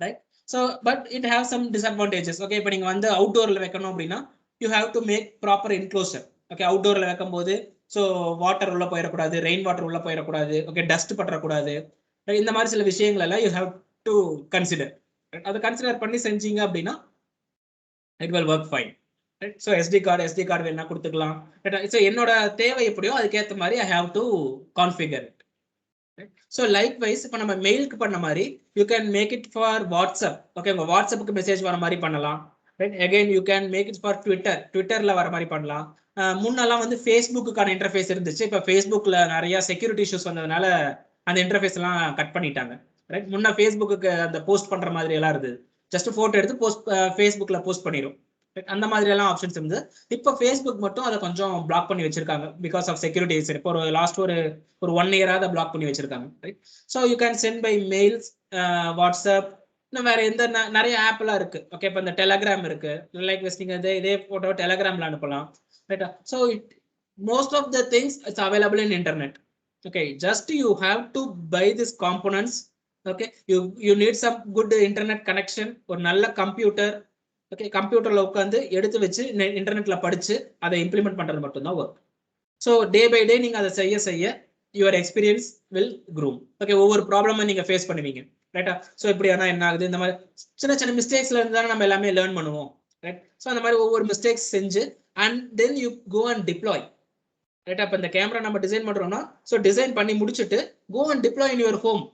Right? So but it have some disadvantages. Okay, இப்போ நீங்கள் வந்து அவுட்டோரில் வைக்கணும் அப்படின்னா you have to make proper enclosure. Okay, அவுட்டோரில் வைக்கும் போது ஸோ வாட்டர் உள்ள போயிடக்கூடாது, ரெயின் வாட்டர் உள்ள போயிடக்கூடாது, ஓகே, டஸ்ட் பற்றக்கூடாது. இந்த மாதிரி சில விஷயங்கள் எல்லாம் யூ ஹேவ் டு கன்சிடர். அதை கன்சிடர் பண்ணி செஞ்சீங்க அப்படின்னா it will work fine. Right? So SD card வேணா கொடுத்துக்கலாம். ஸோ என்னோட தேவை எப்படியோ அதுக்கேற்ற மாதிரி I have to configure. So likewise இப்போ நம்ம மெயிலுக்கு பண்ண மாதிரி you can make it for WhatsApp. Okay, உங்கள் வாட்ஸ்அப்புக்கு மெசேஜ் வர மாதிரி பண்ணலாம். Right? Again you can make it for ட்விட்டர்ல வர மாதிரி பண்ணலாம். முன்னெல்லாம் வந்து ஃபேஸ்புக்குக்கான இன்டர்ஃபேஸ் இருந்துச்சு. இப்போ ஃபேஸ்புக்கில் நிறைய செக்யூரிட்டி இஷ்யூஸ் வந்ததுனால அந்த இன்டர்ஃபேஸ் எல்லாம் கட் பண்ணிட்டாங்க. ரைட்? முன்ன ஃபேஸ்புக்கு அந்த போஸ்ட் பண்ற மாதிரி எல்லாம் இருந்தது. ஜஸ்ட் போட்டோ எடுத்து ஃபேஸ்புக்கில் போஸ்ட் பண்ணிடும். அந்த மாதிரி எல்லாம் ஆப்ஷன்ஸ் இருந்தது. இப்போ ஃபேஸ்புக் மட்டும் அதை கொஞ்சம் பிளாக் பண்ணி வச்சிருக்காங்க பிகாஸ் ஆஃப் செக்யூரிட்டி. இப்போ ஒரு லாஸ்ட் ஒரு 1 year அதை பிளாக் பண்ணி வச்சிருக்காங்க. Right? So you can send by mails, WhatsApp, இன்னும் வேற எந்த நிறைய ஆப் எல்லாம் இருக்கு. ஓகே, இப்போ இந்த டெலகிராம் இருக்கு. லைக் நீங்க இதே போட்டோ டெலகிராம்ல அனுப்பலாம். ரைட்டா? So most of the things it's available in internet. Okay, just you have to buy this components. Okay, you need some good internet connection, ஒரு நல்ல கம்ப்யூட்டர். ஓகே, கம்ப்யூட்டர்ல உட்காந்து எடுத்து வச்சு இன்டர்நெட்ல படிச்சு அதை இம்ப்ளிமெண்ட் பண்றது மட்டும்தான் work. So day by day நீங்க அதை செய்ய your experience will groom. Okay, ஒவ்வொரு ப்ராப்ளமை நீங்க ஃபேஸ் பண்ணுவீங்க. ரைட்டா? ஸோ இப்படி ஆனா என்ன ஆகுது, இந்த மாதிரி சின்ன மிஸ்டேக்ஸ்ல இருந்து தானே நம்ம எல்லாமே லேர்ன் பண்ணுவோம். ரைட்? ஸோ அந்த மாதிரி ஒவ்வொரு மிஸ்டேக்ஸ் செஞ்சு and then you go and deploy. ரைட்டா? இப்போ இந்த கேமரா நம்ம டிசைன் பண்றோம்னா ஸோ டிசைன் பண்ணி முடிச்சுட்டு go and deploy in your home.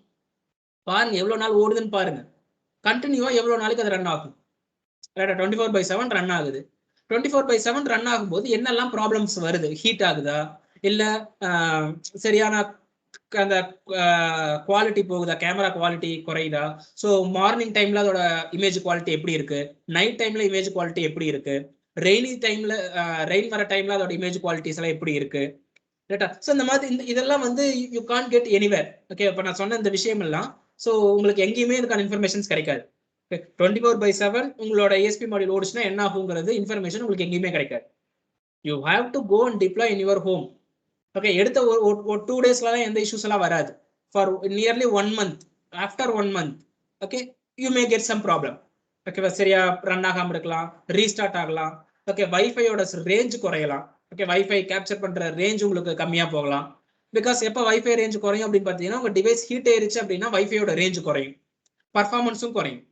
பாருங்க எவ்வளவு நாள் ஓடுதுன்னு பாருங்க. கண்டினியூவா எவ்வளவு நாளைக்கு அது ரன் ஆகும். 24/7 ரன் ஆகுது. 24/7 ரன் ஆகும்போது என்னெல்லாம் ப்ராப்ளம்ஸ் வருது? ஹீட் ஆகுதா, இல்ல சரியான அந்த குவாலிட்டி போகுதா, கேமரா குவாலிட்டி குறையுதா? ஸோ மார்னிங் டைம்ல அதோட இமேஜ் குவாலிட்டி எப்படி இருக்கு, நைட் டைம்ல இமேஜ் குவாலிட்டி எப்படி இருக்கு, ரெய்னி டைம்ல ரெயின் வர டைம்ல அதோட இமேஜ் குவாலிட்டிஸ் எல்லாம் எப்படி இருக்கு. ரைட்டா? ஸோ இந்த மாதிரி இதெல்லாம் வந்து you can't get anywhere. Okay, இப்போ நான் சொன்ன இந்த விஷயம் எல்லாம் ஸோ உங்களுக்கு எங்கேயுமே இதுக்கான இன்ஃபர்மேஷன்ஸ் கிடைக்காது. 24/7 உங்களோட ESP மாடியூல் ஓடுச்சுன்னா என்ன ஆகுங்கிறது இன்ஃபர்மேஷன் உங்களுக்கு எங்கேயுமே கிடைக்காது. You have to go and deploy in your home. Okay, எடுத்த ஒரு 2 daysலாம் எந்த இஷ்யூஸ் எல்லாம் வராது. For nearly 1 month, after 1 month, okay, you may get some problem. ஓகேவா? சரியா ரன் ஆகாம இருக்கலாம், ரீஸ்டார்ட் ஆகலாம். ஓகே, வைஃபையோட ரேஞ்ச் குறையலாம். ஓகே, வைஃபை கேப்சர் பண்ற ரேஞ்ச் உங்களுக்கு கம்மியா போகலாம். பிகாஸ் எப்போ வைஃபை ரேஞ்ச் குறையும் அப்படின்னு பார்த்தீங்கன்னா உங்க டிவைஸ் ஹீட் ஆயிருச்சு அப்படின்னா வைஃபையோட ரேஞ்ச் குறையும், பர்ஃபார்மன்ஸும் குறையும்.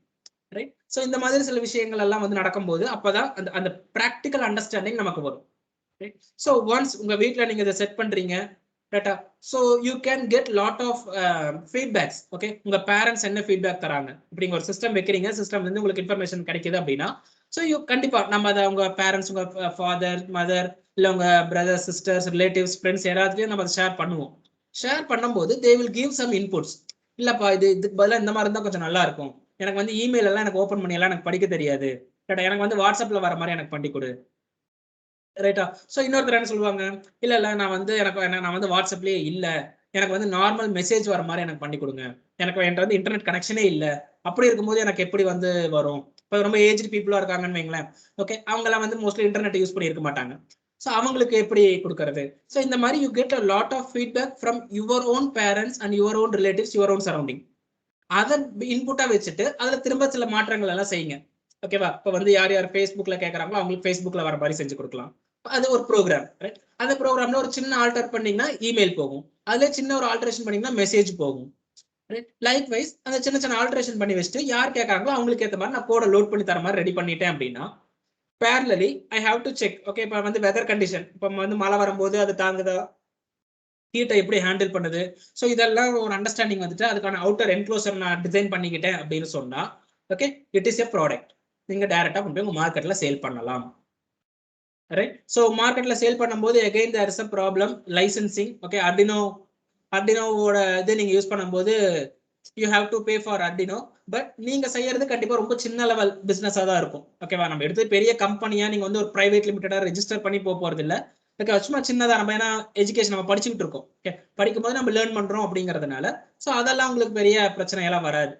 ரைட்? ஸோ இந்த மாதிரி சில விஷயங்கள் எல்லாம் வந்து நடக்கும்போது அப்பதான் அந்த ப்ராக்டிக்கல் அண்டர்ஸ்டாண்டிங் நமக்கு வரும். So once உங்க வீட்ல நீங்க இதை செட் பண்றீங்க ரைட்டா, so you can get lot of feedbacks. Okay, உங்க பேரண்ட்ஸ் என்ன ஃபீட்பேக் தராங்க, இப்படி ஒரு சிஸ்டம் வைக்கிறீங்க, சிஸ்டம் வந்து உங்களுக்கு இன்ஃபர்மேஷன் கிடைக்குது அப்படின்னா, ஸோ யூ கண்டிப்பா நம்ம அதை உங்க பேரண்ட்ஸ், உங்க ஃபாதர் மதர், இல்ல உங்க பிரதர் சிஸ்டர்ஸ் ரிலேட்டிவ்ஸ் ஃப்ரெண்ட்ஸ் யாராவது நம்ம அதை ஷேர் பண்ணுவோம். ஷேர் பண்ணும்போது they will give some inputs. இல்லப்பா இதுக்கு பதிலாக இந்த மாதிரி இருந்தால் கொஞ்சம் நல்லா இருக்கும், எனக்கு வந்து இமெயில் எல்லாம் எனக்கு ஓப்பன் பண்ணி எல்லாம் எனக்கு படிக்க தெரியாது, எனக்கு வந்து வாட்ஸ்அப்ல வர மாதிரி எனக்கு பண்ணி கொடு ரைட்டா. ஸோ இன்னொருத்தர் என்ன சொல்லுவாங்க, இல்ல இல்ல நான் வந்து நான் வந்து வாட்ஸ்அப்லயே இல்ல, எனக்கு வந்து நார்மல் மெசேஜ் வர மாதிரி எனக்கு பண்ணி கொடுங்க, எனக்கு என்கிட்ட வந்து இன்டர்நெட் கனெக்ஷனே இல்ல, அப்படி இருக்கும்போது எனக்கு எப்படி வந்து வரும். இப்போ ரொம்ப ஏஜ் பீப்புளா இருக்காங்கன்னு வைங்களேன், ஓகே, அவங்கலாம் வந்து மோஸ்ட்லி இன்டர்நெட் யூஸ் பண்ணி இருக்க மாட்டாங்க. ஸோ அவங்களுக்கு எப்படி கொடுக்கறது. ஸோ இந்த மாதிரி you get a lot of feedback from your own parents and your own relatives, your own surrounding. அதை இன்புட்டா வச்சுட்டு அதுல திரும்ப சில மாற்றங்கள் எல்லாம் செய்யுங்க. ஓகேவா, இப்போ வந்து யார் யார் ஃபேஸ்புக்ல கேட்கறாங்களோ அவங்களுக்கு ஃபேஸ்புக்ல வர மாதிரி செஞ்சு கொடுக்கலாம். அது ஒரு ப்ரோக்ராம் ரைட். அந்த ப்ரோக்ராம்ல ஒரு சின்ன ஆல்டர் பண்ணீங்கன்னா இமெயில் போகும், அதுல சின்ன ஒரு ஆல்டரேஷன் பண்ணீங்கன்னா மெசேஜ் போகும். லைக் வைஸ் அந்த சின்ன சின்ன ஆல்டரேஷன் பண்ணி வச்சுட்டு யார் கேட்கறாங்களோ அவங்களுக்கு ஏற்ற மாதிரி நான் கோடை லோட் பண்ணி தர மாதிரி ரெடி பண்ணிட்டேன் அப்படின்னா, parallelly I have to check. Okay, இப்போ வந்து வெதர் கண்டிஷன், இப்போ வந்து மழை வரும்போது அது தாங்குதா, ஹீட்டை எப்படி ஹேண்டில் பண்ணுது, ஸோ இதெல்லாம் ஒரு அண்டர்ஸ்டாண்டிங் வந்துட்டு அதுக்கான அவுட்டர் என்க்ளோசர் நான் டிசைன் பண்ணிக்கிட்டேன் அப்படின்னு சொன்னா, okay, it is a product. நீங்க டைரக்டா கொண்டு போய் உங்க மார்க்கெட்ல சேல் பண்ணலாம். ரைட். ஸோ மார்க்கெட்ல சேல் பண்ணும்போது again there is a problem, licensing. Okay, அர்டினோவோட இது நீங்க யூஸ் பண்ணும்போது you have to pay for Arduino. But நீங்க செய்யறது கண்டிப்பா ரொம்ப சின்ன லெவல் பிசினஸா தான் இருக்கும். ஓகேவா, நம்ம எடுத்து பெரிய கம்பெனியா நீங்க வந்து ஒரு பிரைவேட் லிமிடெடா ரெஜிஸ்டர் பண்ணி போறது இல்லை. ஓகே, சும்மா சின்னதா நம்ம ஏன்னா எஜுகேஷன் நம்ம படிச்சுக்கிட்டு இருக்கோம். ஓகே, படிக்கும் போது நம்ம லேர்ன் பண்றோம் அப்படிங்கிறதுனால ஸோ அதெல்லாம் உங்களுக்கு பெரிய பிரச்சனை எல்லாம் வராது.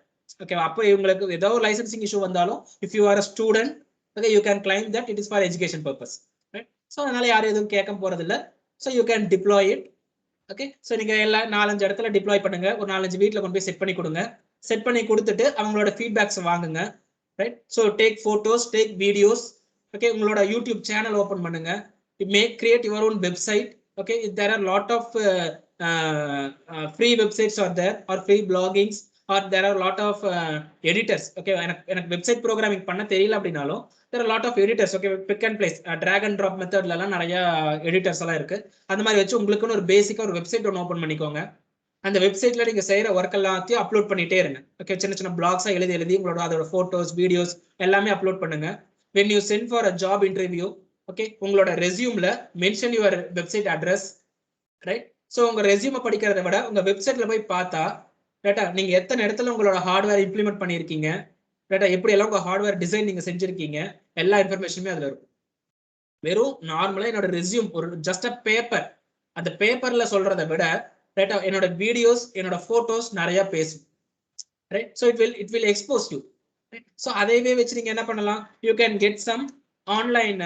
ஓகேவா, அப்போ இவங்களுக்கு ஏதோ ஒரு லைசன்சிங் இஷ்யூ வந்தாலும் if you are a student, okay, you can claim that it is for education purpose. So அதனால யாரும் எதுவும் கேட்க போறது இல்லை. So you can deploy it. Okay, so நீங்க எல்லாம் 4-5 இடத்துல டிப்ளாய் பண்ணுங்க, ஒரு 4-5 வீட்டில் கொண்டு போய் செட் பண்ணி கொடுங்க. செட் பண்ணி கொடுத்துட்டு அவங்களோட ஃபீட்பேக்ஸ் வாங்குங்க. Right. So take photos, take videos. Okay, உங்களோட யூடியூப் சேனல் ஓப்பன் பண்ணுங்க. Create your own website. Okay, there are lot of free websites are there, are free bloggings, are there are lot of editors. Okay, எனக்கு website programming பண்ண தெரியல அப்படின்னாலும் there are a lot of editors. Okay, pick and place, drag and drop மெத்தட்ல எல்லாம் நிறைய editors எல்லாம் இருக்கு. அந்த மாதிரி வச்சு உங்களுக்குன்னு ஒரு பேசிக்கா ஒரு வெப்சைட் ஒன்று ஓப்பன் பண்ணிக்கோங்க. அந்த வெப்சைட்ல நீங்க செய்யற ஒர்க் எல்லாத்தையும் அப்லோட் பண்ணிட்டே இருங்க. ஓகே, சின்ன சின்ன பிளாக்ஸா எழுதி உங்களோட அதோட போட்டோஸ், வீடியோஸ் எல்லாமே அப்லோட் பண்ணுங்க. when you send for a job interview, okay, உங்களோட ரெஸ்யூம்ல mention your website address. Right. So உங்க ரெஸ்யூமை படிக்கிறத விட உங்க வெப்சைட்ல போய் பார்த்தா ரைட்டா நீங்க எத்தனை இடத்துல உங்களோட ஹார்ட்வேர் இம்ப்ளிமெண்ட் பண்ணியிருக்கீங்க, ரைட்டா எப்படி எல்லாம் உங்க ஹார்ட்வேர் டிசைன் நீங்க செஞ்சிருக்கீங்க, எல்லா இன்ஃபர்மேஷனுமே அதுல இருக்கும். வெறும் நார்மலா என்னோட ரெஸ்யூம் ஒரு ஜஸ்ட் அ பேப்பர், அந்த பேப்பர்ல சொல்றதை விட ரைட்டா என்னோட வீடியோஸ், என்னோட போட்டோஸ் நிறைய பேசும். Right. So it will expose you. So அதையவே வச்சு நீங்க என்ன பண்ணலாம், you can get some online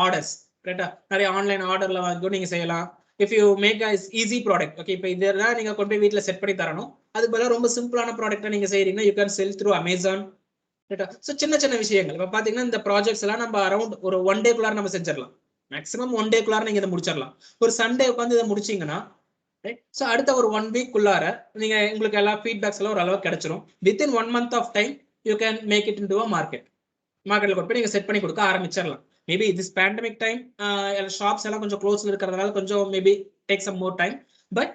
orders. ரைட்டா, நிறைய ஆன்லைன் ஆர்டர்ல வந்து நீங்க செய்யலாம். If you make a easy product, okay, இப்போ இதெல்லாம் நீங்க கொண்டு போய் வீட்டில் செட் பண்ணி தரணும், அதுக்கு பதிலாக ரொம்ப சிம்பிளான ப்ராடக்ட்டை நீங்க செய்யறீங்கன்னா you can sell through Amazon. ரைட்டா. ஸோ சின்ன சின்ன விஷயங்கள் இப்போ பார்த்தீங்கன்னா இந்த ப்ராஜெக்ட்ஸ் எல்லாம் நம்ம அரௌண்ட் ஒரு 1 டேக்குள்ளார நம்ம செஞ்சிடலாம். மேக்ஸிமம் 1 டேக்குள்ளார நீங்க இதை முடிச்சிடலாம். ஒரு சண்டே உட்காந்து இதை முடிச்சீங்கன்னா ரைட். ஸோ அடுத்த ஒரு 1 வீக் உள்ளார நீங்க உங்களுக்கு எல்லா ஃபீட்பேக்ஸ் எல்லாம் ஒரு அளவுக்கு கிடைச்சிரும். Within 1 month of time you can make it into a market. மார்க்கெட்ல கொண்டு போய் நீங்க செட் பண்ணி கொடுக்க ஆரம்பிச்சிடலாம். Maybe this pandemic time shops எல்லாம் கொஞ்சம் க்ளோஸ்ல இருக்கிறதுனால கொஞ்சம் maybe take some more time, but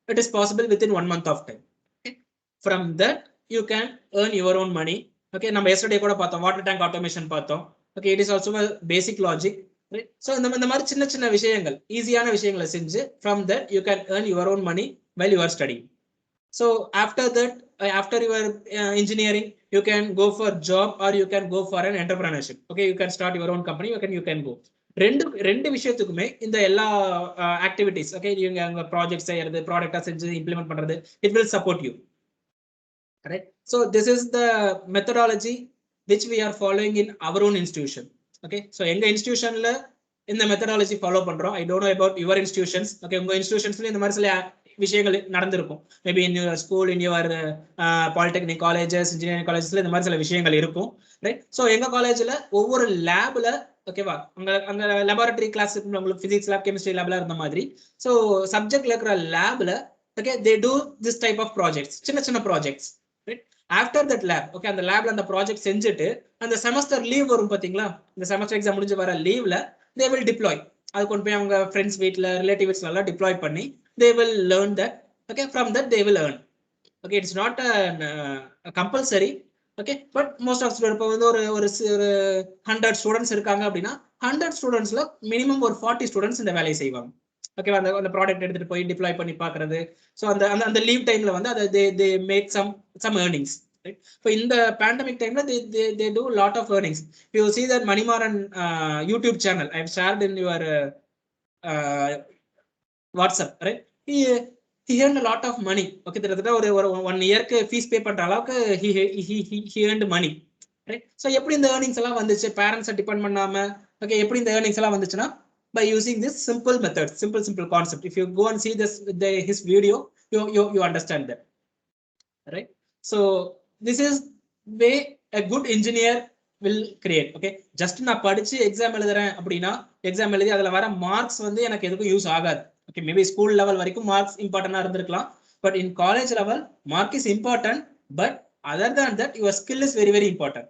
it is possible within 1 month of time. From that you can earn your own money. Okay, நம்ம எஸ்டர்டே கூட பார்த்தோம், வாட்டர் டேங்க் ஆட்டோமேஷன் பார்த்தோம். Okay, it is also basic logic. So இந்த மாதிரி சின்ன சின்ன விஷயங்கள், ஈஸியான விஷயங்களை செஞ்சு from that you can earn your own money while you are studying. So after that, after your engineering, you can go for job or you can go for an entrepreneurship. Okay, you can start your own company, you can go. ரெண்டு விஷயத்துக்குமே இந்த எல்லா activities, okay, நீங்க உங்க project செய்யறது, ப்ராடக்ட்டா செஞ்சு implement பண்றது, it will support you. Correct. So this is the methodology which we are following in our own institution. Okay, so எங்க இன்ஸ்டிடியூஷன்ல இந்த மெத்தடாலஜி ஃபாலோ பண்றோம். I don't know about your institutions. Okay, உங்க இன்ஸ்டிடியூஷன்ஸ்ல இந்த மாதிரி சில விஷயங்கள் நடந்திருக்கும். Maybe in your school, in your polytechnic colleges, engineering காலேஜஸ்ல இந்த மாதிரி சில விஷயங்கள் இருக்கும். ரைட். ஸோ எங்க காலேஜ்ல ஒவ்வொரு லேப்ல, ஓகேவா, அங்க லெபார்டரி கிளாஸ் உங்களுக்கு பிசிக்ஸ் லேப், கெமிஸ்ட்ரி லேப்ல இருந்த மாதிரி, ஸோ சப்ஜெக்ட்ல இருக்கிற லேப்ல, okay, they do this type of projects, சின்ன சின்ன projects. Right. After that lab, okay, அந்த லேப்ல அந்த ப்ராஜெக்ட் செஞ்சுட்டு அந்த செமஸ்டர் லீவ் வரும் பாத்தீங்களா, இந்த செமஸ்டர் எக்ஸாம் முடிஞ்சு வர லீவ்ல they will deploy. அது கொண்டு போய் அவங்க ஃப்ரெண்ட்ஸ் வீட்டில் ரிலேட்டிவ்ஸ் எல்லாம் டிப்ளாய் பண்ணி they will learn that. Okay, from that they will earn. Okay, it's not a compulsory. Okay, but most of students இப்போ வந்து ஒரு 100 ஸ்டூடெண்ட்ஸ் இருக்காங்க அப்படின்னா 100 ஸ்டூடெண்ட்ஸ்ல மினிமம் ஒரு 40 ஸ்டூடெண்ட்ஸ் இந்த வேலையை செய்வாங்க. ஓகே, அந்த ப்ராடக்ட் எடுத்துட்டு போய் டிப்ளாய் பண்ணி பார்க்கறது. ஸோ அந்த லீவ் டைம்ல வந்து அதை they make some earnings. Right? So in the pandemic time, they do a lot of earnings. You see that Manimaran YouTube channel I have shared in your WhatsApp, right? He earned a lot of money. Okay, கிட்டத்தட்ட ஒரு 1 இயர்க்கு fees pay பண்ற அளவுக்கு he earned money, right? So எப்படி இந்த earnings எல்லாம் வந்துச்சு, parents depend பண்ணாம, okay, எப்படி இந்த earnings எல்லாம் வந்துச்சுன்னா by using this simple method, simple concept. If you go and see his video, you understand that, right? So this is way a good engineer will create. Okay, just நான் படிச்சு exam எழுதுறேன் அப்படின்னா exam எழுதி அதுல வர marks வந்து எனக்கு எதுக்கும் யூஸ் ஆகாது. Okay, maybe school level வரைக்கும் மார்க்ஸ் இம்பார்ட்டன்டா இருந்திருக்கலாம், but in college level mark is important, but other than that your skill is very important.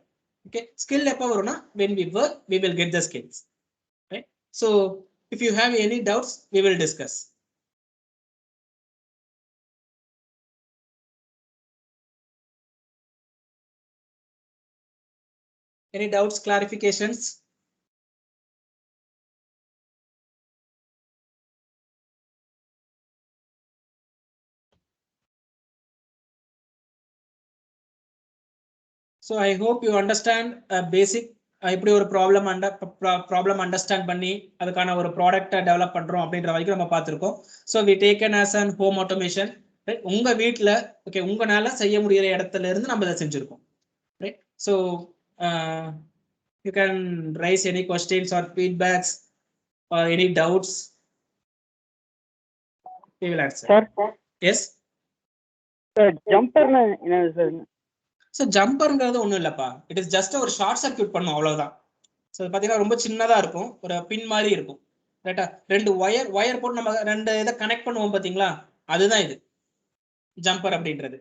Okay, skill எப்ப வரும்னா when we work we will get the skills, right? So if you have any doubts we will discuss. Any doubts, clarifications? So I hope you understand basic எப்படி ஒரு problem understand பண்ணி அதுக்கான ஒரு ப்ராடக்ட்டை develop பண்றோம் அப்படின்ற வரைக்கும் நம்ம பார்த்துருக்கோம். So we taken as an home automation. உங்க வீட்டில் ஓகே உங்களால செய்ய முடிகிற இடத்துல இருந்து நம்ம இதை செஞ்சிருக்கோம். Right, so you can raise any questions or feedbacks or any doubts. We will answer. Sir. Yes. Sir, jumper என்ன சார்? ஸோ ஜம்பர்ங்கிறது ஒன்றும் இல்லைப்பா, இட் இஸ் ஜஸ்ட் ஒரு ஷார்ட் சர்க்யூட் பண்ணும் அவ்வளோதான். ஸோ பார்த்தீங்கன்னா ரொம்ப சின்னதாக இருக்கும், ஒரு பின் மாதிரி இருக்கும். ரைட்டா, 2 ஒயர் போட்டு நம்ம 2 இதை கனெக்ட் பண்ணுவோம் பார்த்தீங்களா, அதுதான் இது ஜம்பர் அப்படின்றது.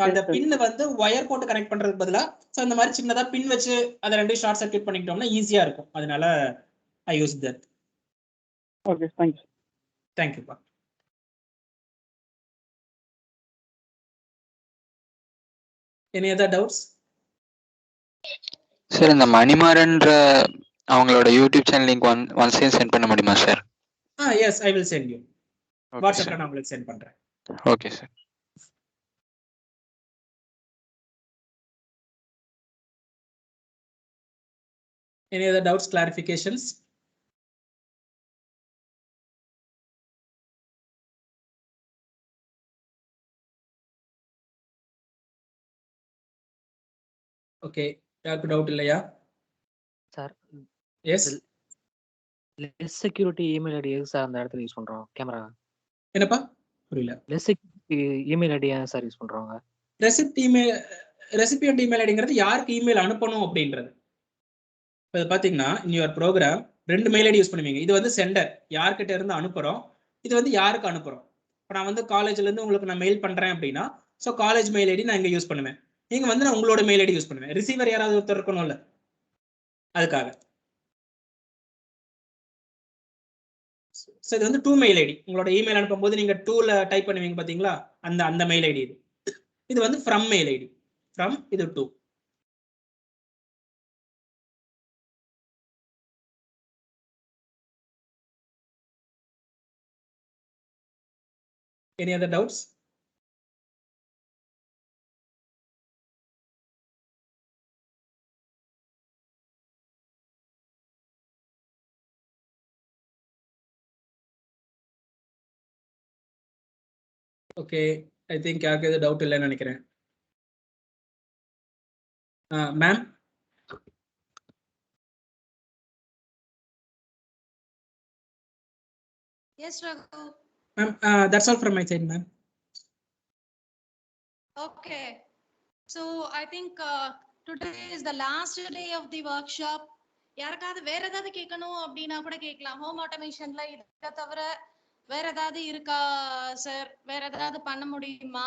அந்த பின் வந்து ஒயர் போட்டு கனெக்ட் பண்றதுக்கு பதிலாக ஸோ இந்த மாதிரி சின்னதாக பின் வச்சு அதை 2 ஷார்ட் சர்க்யூட் பண்ணிக்கிட்டோம்னா ஈஸியா இருக்கும். அதனால I use that. Okay, thank you. தேங்க்யூப்பா. Any other doubts? சார், இந்த மணிமாறன்ற அவங்களோட YouTube channel link once send பண்ண முடியுமா sir? Yes, I will send you. வாட்ஸ்அப்ல நான் உங்களுக்கு சென்ட் பண்றேன். Okay sir. Any other doubts, clarifications? Okay, யாருக்கு டவுட் இல்லையா? Sir, yes. Less security email ID எது சார் அந்த இடத்துல யூஸ் பண்றோம் கேமரா? என்னப்பா புரியல. லெஸ் செக்யூரிட்டி இமெயில் ஐடி ஏன் சார் யூஸ் பண்றோங்க? ரெசிபியன்ட் இமெயில் ஐடிங்கிறது யாருக்கு இமெயில் அனுப்பணும் அப்படின்றது. இப்போ பார்த்தீங்கன்னா in your program 2 mail ID use பண்ணுவீங்க. இது வந்து சென்டர், யார்கிட்ட இருந்து அனுப்புறோம், இது வந்து யாருக்கு அனுப்புறோம். இப்போ நான் வந்து காலேஜ்ல இருந்து உங்களுக்கு நான் மெயில் பண்றேன் அப்படின்னா ஸோ காலேஜ் மெயில் ஐடி நான் இங்கே யூஸ் பண்ணுவேன். நீங்க வந்து நான் உங்களோட மெயில் ஐடி யூஸ் பண்ணுவேன். ரிசீவர் யாராவது ஒருத்தர் இருக்கணும்ல, அதுக்காக. ஸோ இது வந்து 2 மெயில் ஐடி. உங்களோட இமெயில் அனுப்பும் போது நீங்க 2ல டைப் பண்ணுவீங்க பாத்தீங்களா, அந்த மெயில் ஐடி இது. இது வந்து ஃப்ரம் மெயில் ஐடி, ஃப்ரம் இது 2. Any other doubts? Okay, I think யாருக்கு எதுவும் டவுட் இல்லைன்னு நினைக்கிறேன். Ma'am. Yes, Raghu. Ma'am, that's all from my side, ma'am. Okay. So I think today is the last day of the workshop. யாருக்காவது வேற ஏதாவது கேட்கணும் அப்படின்னா கூட கேட்கலாம். ஹோம் ஆட்டோமேஷன்ல இதை தவிர வேற ஏதாவது இருக்கா சார்? வேற ஏதாவது பண்ண முடியுமா?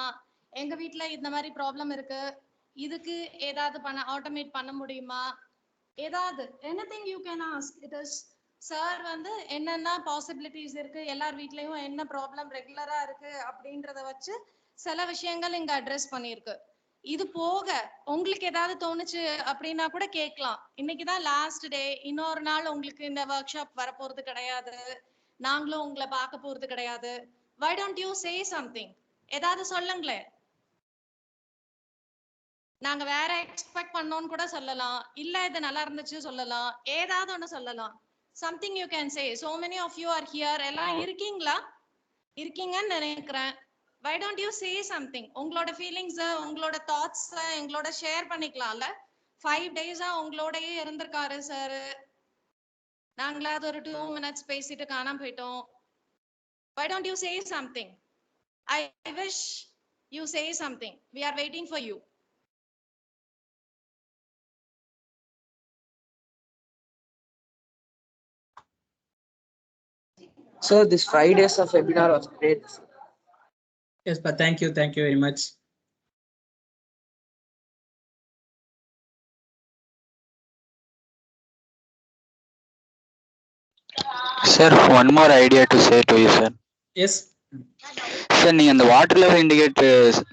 எங்க வீட்ல இந்த மாதிரி ப்ராப்ளம் இருக்கு, இதுக்கு ஏதாவது ஆட்டோமேட் பண்ண முடியுமா? ஏதாவது anything you can ask. It is sir வந்து என்னென்ன பாசிபிலிட்டிஸ் இருக்கு, எல்லார் வீட்லயும் என்ன ப்ராப்ளம் ரெகுலரா இருக்கு அப்படின்றத வச்சு சில விஷயங்கள் இங்க அட்ரஸ் பண்ணியிருக்கு. இது போக உங்களுக்கு ஏதாவது தோணுச்சு அப்படின்னா கூட கேட்கலாம். இன்னைக்குதான் லாஸ்ட் டே, இன்னொரு நாள் உங்களுக்கு இந்த ஒர்க் ஷாப் வரப்போறது கிடையாது, நாங்களும் உங்களை பார்க்க போறது கிடையாது. Why don't you say something? ஏதாவது சொல்லுங்களேன். நாங்க வேற எக்ஸ்பெக்ட் பண்ணோம்னு கூட சொல்லலாம், இல்ல இது நல்லா இருந்துச்சு சொல்லலாம், ஏதாவது ஒண்ணு சொல்லலாம். Something you can say. So many of you are here. எல்லாம் இருக்கீங்களா? இருக்கீங்கன்னு நினைக்கிறேன். Why don't you say something? உங்களோட ஃபீலிங்ஸ், உங்களோட தாட்ஸ் எங்களோட ஷேர் பண்ணிக்கலாம்ல. 5 days உங்களோடயே இருந்திருக்காரு சார். நாங்களாவது ஒரு 2 minutes பேசிட்டு காணாம போயிட்டோம். Why don't you say something? I wish you say something. We are waiting for you. So this 5 days of webinar was great. Yes, but thank you very much. Sir, one more idea to say to you, sir. Yes. Sir நீங்க அந்த water level indicator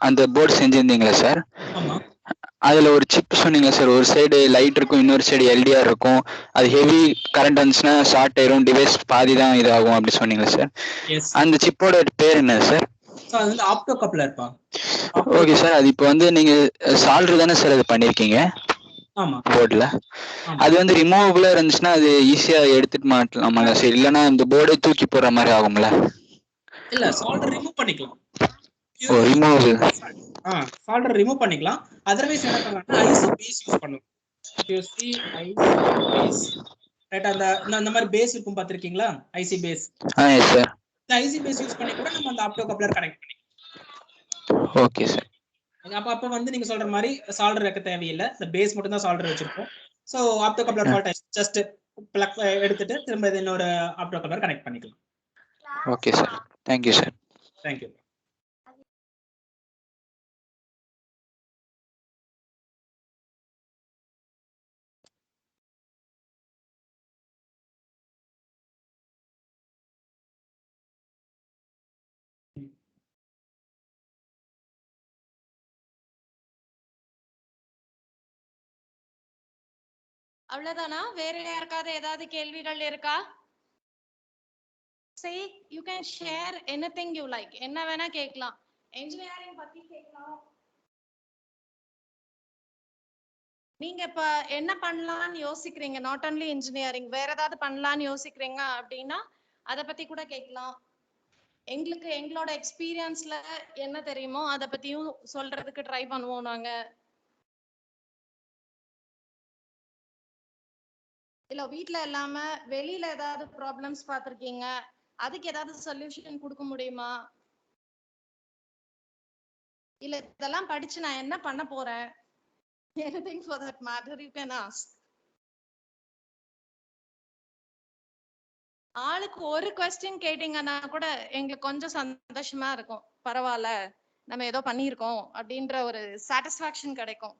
அந்த board செஞ்சிருந்தீங்களா sir? ஆமா. அதுல ஒரு chip சொன்னீங்க sir, ஒரு side light இருக்கும், இன்னொரு சைடு எல்டிஆர் இருக்கும். அது ஹெவி கரண்ட் வந்துச்சுன்னா ஷார்ட் ஆயிரும், டிவைஸ் பாதி தான் இதாகும் அப்படி சொன்னீங்களா சார்? எஸ். அந்த சிப்போட பேர் என்ன சார்? அது வந்து ஆப்டோ கப்ளர் பா. ஓகே சார், அது இப்போ வந்து நீங்க சால்டர் தானே சார் அது பண்ணிருக்கீங்க? ஆமா. போர்டுல அது வந்து ரிமூவபிளா இருந்துச்சுன்னா அது ஈஸியா எடுத்துட்டு மாட்டலாமா சார்? இல்லைன்னா இந்த போர்டே தூக்கி போடுற மாதிரி ஆகும்ல? இல்ல, சால்டர் ரிமூவ் பண்ணிக்கலாம். Oh, removable. சால்டர் ரிமூவ் பண்ணிக்கலாம். அதர்வைஸ் என்ன பண்ணலாம்னா ஐசி பேஸ் யூஸ் பண்ணுங்க. You see IC base right. அந்த மாதிரி பேஸ் இருக்கும் பாத்திருக்கீங்களா? IC base. Yes sir. இந்த ஐசி பேஸ் யூஸ் பண்ணி கூட நம்ம அந்த ஆப்டோ கப்ளர் கனெக்ட் பண்ணிக்கலாம். Okay sir. அப்ப வந்து நீங்க சொல்ற மாதிரி சால்டர் வைக்க தேவையில்லை, இந்த பேஸ் மட்டும் தான் சால்டர் வச்சிருக்கோம். So opto coupler fault just plug எடுத்துட்டு திரும்ப இன்னொரு ஆப்டோ கப்ளர் கனெக்ட் பண்ணிக்கலாம். Okay sir, thank you sir. Thank you. அவ்வளவுதானா? வேற யாருக்காவது ஏதாவது கேள்விகள் இருக்கா? Say, you can share anything you like. என்ன வேணா கேட்கலாம். இன்ஜினியரிங் பத்தி கேட்கலாம். நீங்க இப்ப என்ன பண்ணலாம்னு யோசிக்கிறீங்க? நாட் ஒன்லி இன்ஜினியரிங், வேற ஏதாவது பண்ணலாம்னு யோசிக்கிறீங்க அப்படின்னா அதை பத்தி கூட கேட்கலாம். எங்களுக்கு எங்களோட எக்ஸ்பீரியன்ஸ்ல என்ன தெரியுமோ அதை பத்தியும் சொல்றதுக்கு ட்ரை பண்ணுவோம் நாங்க. இல்ல வீட்ல இல்லாம வெளியில ஏதாவது ப்ராப்ளம்ஸ் பார்த்திருக்கீங்க, அதுக்கு ஏதாவது சொல்யூஷன் கொடுக்க முடியுமா? இல்ல இதெல்லாம் படிச்சு நான் என்ன பண்ண போறேன்? Anything for that matter you can ask. ஆளுக்கு ஒரு கொஸ்டின் கேட்டீங்கன்னா கூட எங்களுக்கு கொஞ்சம் சந்தோஷமா இருக்கும். பரவாயில்ல, நம்ம ஏதோ பண்ணியிருக்கோம் அப்படின்ற ஒரு சாட்டிஸ்ஃபேக்ஷன் கிடைக்கும்.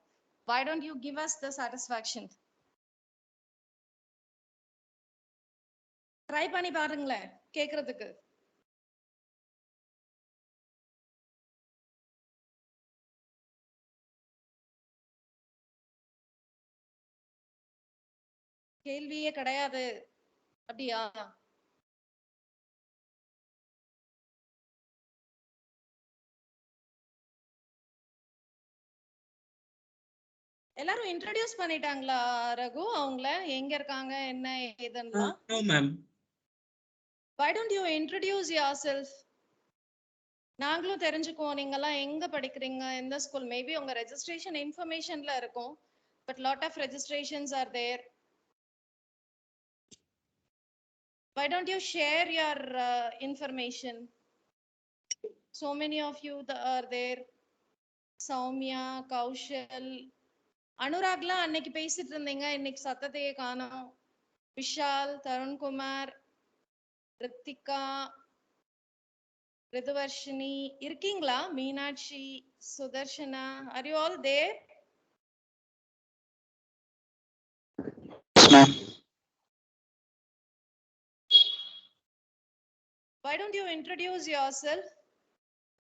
Why don't you give us the satisfaction? Try பண்ணி பாருங்களேன் கேக்குறதுக்கு. கேள்வியே கிடையாது அப்படியா? எல்லாரும் இன்ட்ரோடியூஸ் பண்ணிட்டாங்களா ரகு? அவங்கள எங்க இருக்காங்க என்ன ஏதுன்னா? No ma'am. Why don't you introduce yourself? நாங்களும் தெரிஞ்சுக்குவோம் நீங்க எல்லாம் எங்க படிக்கிறீங்க, எந்த ஸ்கூல். மேபி உங்க ரெஜிஸ்ட்ரேஷன் இன்ஃபர்மேஷன்ல இருக்கும், but lot of registrations are there. Why don't you share your information? So many of you are there. Soumya, Kaushal, அனுராக்லாம் அன்னைக்கு பேசிட்டு இருந்தீங்க, இன்னைக்கு சத்தத்தையே காணோம். விஷால், தருண்குமார், ரித்திகா, ரிதுவர்ஷினி இருக்கீங்களா? Meenakshi, Sudarshana, are you all there? Yes, ma'am. Why don't you introduce yourself?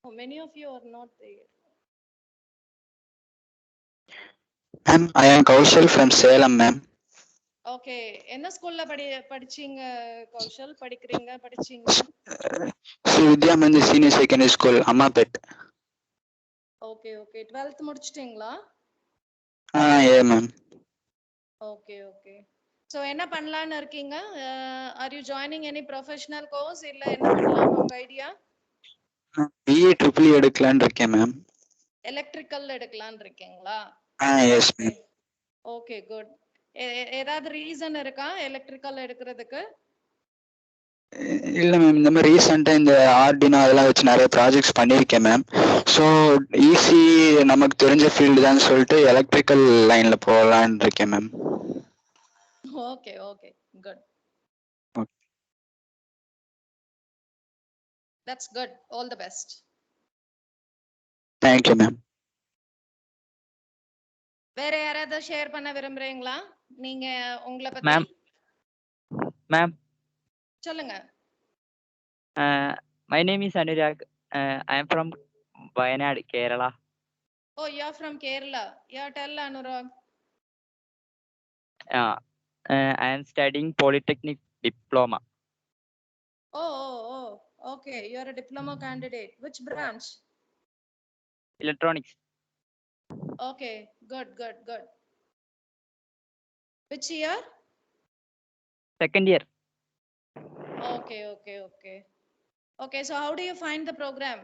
Oh, many of you are not there. Ma'am, I am Kaushal from Salem, ma'am. Okay, என்ன ஸ்கூல்ல படிச்சீங்க கௌஷல்? படிக்கிறீங்க படிச்சீங்க? Sri Vidya Mandir Senior Secondary School, Ammapet. Okay okay, 12th முடிச்சிட்டீங்களா? Yeah, ma'am. Okay okay. So என்ன பண்ணலான்னு இருக்கீங்க? Are you joining any professional course, இல்ல என்ன பண்ணலாம்னு உங்க ஐடியா? BA triple எடுக்கலான்னு இருக்கேன் மேம். எலக்ட்ரிக்கல் எடுக்கலான்னு இருக்கீங்களா? Yes ma'am. Okay good. ஏதாவது ரீசன் இருக்கா எலக்ட்ரிக்கல் எடுக்கிறதுக்கு? இல்ல மேம், இந்த மாதிரி ரீசெண்டா இந்த ஆர்டினோ அதெல்லாம் வச்சு நிறைய ப்ராஜெக்ட்ஸ் பண்ணியிருக்கேன் மேம். ஸோ ஈஸி, நமக்கு தெரிஞ்ச ஃபீல்டு தான் சொல்லிட்டு எலக்ட்ரிக்கல் லைன்ல போகலான்னு இருக்கேன் ma'am. Okay okay good. That's good. All the best. Thank you ma'am. வேற யாராவது ஷேர் பண்ண விரும்புறீங்களா? நீங்க உங்களை பத்தி. மேம் சொல்லுங்க. my name is Anurag. I am from Wayanad, Kerala. Oh, you are from Kerala. Yeah, tell Anurag. I am studying Polytechnic Diploma. Oh, okay. You are a diploma candidate. Which branch? Electronics. Okay, good. Which year? Second year. Okay. Okay, so how do you find the program?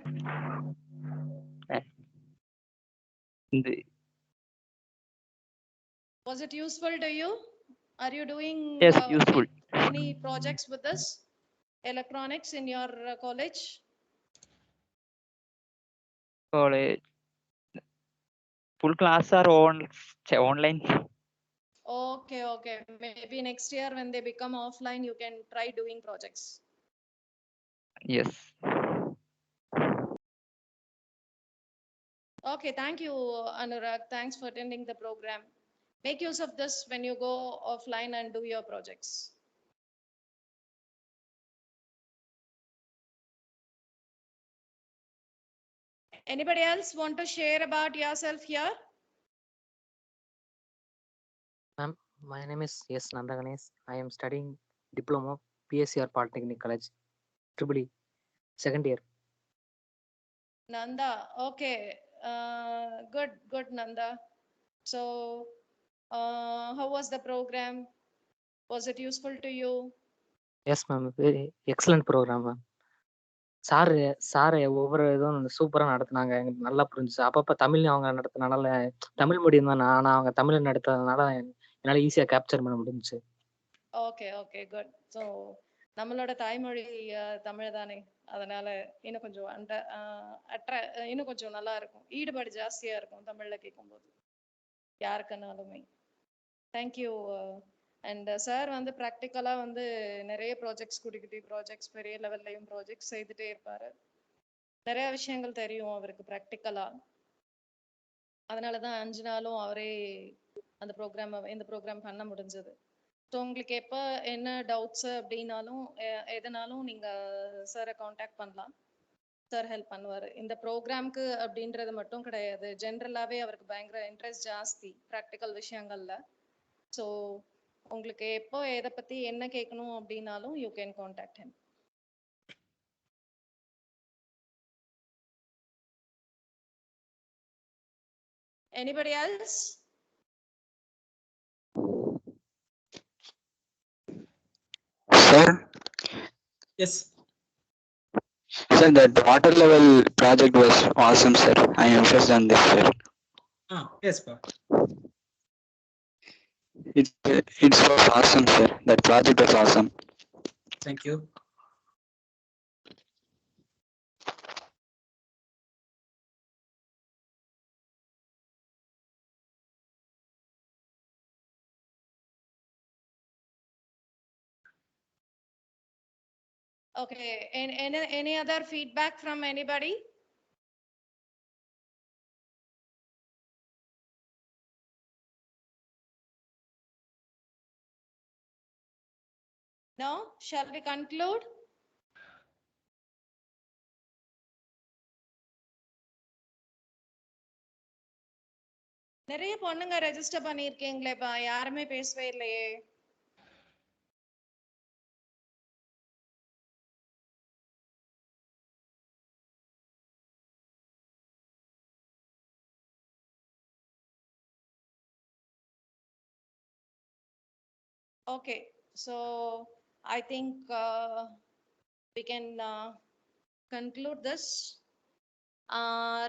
Was it useful to you? Are you doing Yes, useful. any projects with this electronics in your college? College. Full class are online. Okay. Maybe next year when they become offline, you can try doing projects. Yes. Okay, thank you, Anurag. Thanks for attending the program. Make use of this when you go offline and do your projects. Anybody else want to share about yourself here? Ma'am, my name is S. Nandaganesh. I am studying Diploma PSCR Polytechnic College, Triple E, second year. Nanda, okay. Good, Nanda. So, how was the program? Was it useful to you? Yes, ma'am. Very excellent program, ma'am. Sir ஒவ்வொரு இதுவும் சூப்பரா நடத்துனாங்க. எனக்கு நல்லா புரிஞ்சுச்சு. அப்பப்ப தமிழ்ல அவங்க நடத்துனனால, தமிழ் மீடியம் தான் நான். ஆனா அவங்க தமிழ்ல நடத்துனதுனால என்னால ஈஸியா கேப்சர் பண்ண முடிஞ்சுச்சு. Okay good. ஸோ நம்மளோட தாய்மொழி தமிழ் தானே, அதனால இன்னும் கொஞ்சம் இன்னும் கொஞ்சம் நல்லா இருக்கும், ஈடுபாடு ஜாஸ்தியா இருக்கும் தமிழ்ல கேட்கும்போது யாருக்குனாலுமே. தேங்க்யூ. அண்ட் சார் வந்து ப்ராக்டிக்கலா வந்து நிறைய ப்ராஜெக்ட்ஸ், குட்டி குட்டி ப்ராஜெக்ட்ஸ், பெரிய லெவல்லையும் ப்ராஜெக்ட்ஸ் செய்துட்டே இருப்பாரு. நிறைய விஷயங்கள் தெரியும் அவருக்கு ப்ராக்டிக்கலா. அதனாலதான் 5 நாளும் அவரே இந்த ப்ரோக்ராம் பண்ண முடிஞ்சது. ஸோ உங்களுக்கு எப்போ என்ன டவுட்ஸ் அப்படின்னாலும் எதனாலும் நீங்க சாரை காண்டாக்ட் பண்ணலாம். சார் ஹெல்ப் பண்ணுவார். இந்த ப்ரோக்ராம்க்கு அப்படின்றது மட்டும் கிடையாது, ஜென்ரலாகவே அவருக்கு பயங்கர இன்ட்ரெஸ்ட் ஜாஸ்தி ப்ராக்டிக்கல் விஷயங்கள்ல. ஸோ உங்களுக்கு எப்போ எதை பற்றி என்ன கேட்கணும் அப்படின்னாலும் you can contact him. Anybody else? Sir? Yes. Sir, that water level project was awesome, sir. I am impressed on this, sir. Yes, sir. It was awesome, sir. That project was awesome. Thank you. Okay, any other feedback from anybody? No? Shall we conclude? நிறைய பொண்ணுங்க register பண்ணிருக்கீங்களேப்பா, யாருமே பேசவே இல்லையே. Okay, so I think we can conclude this.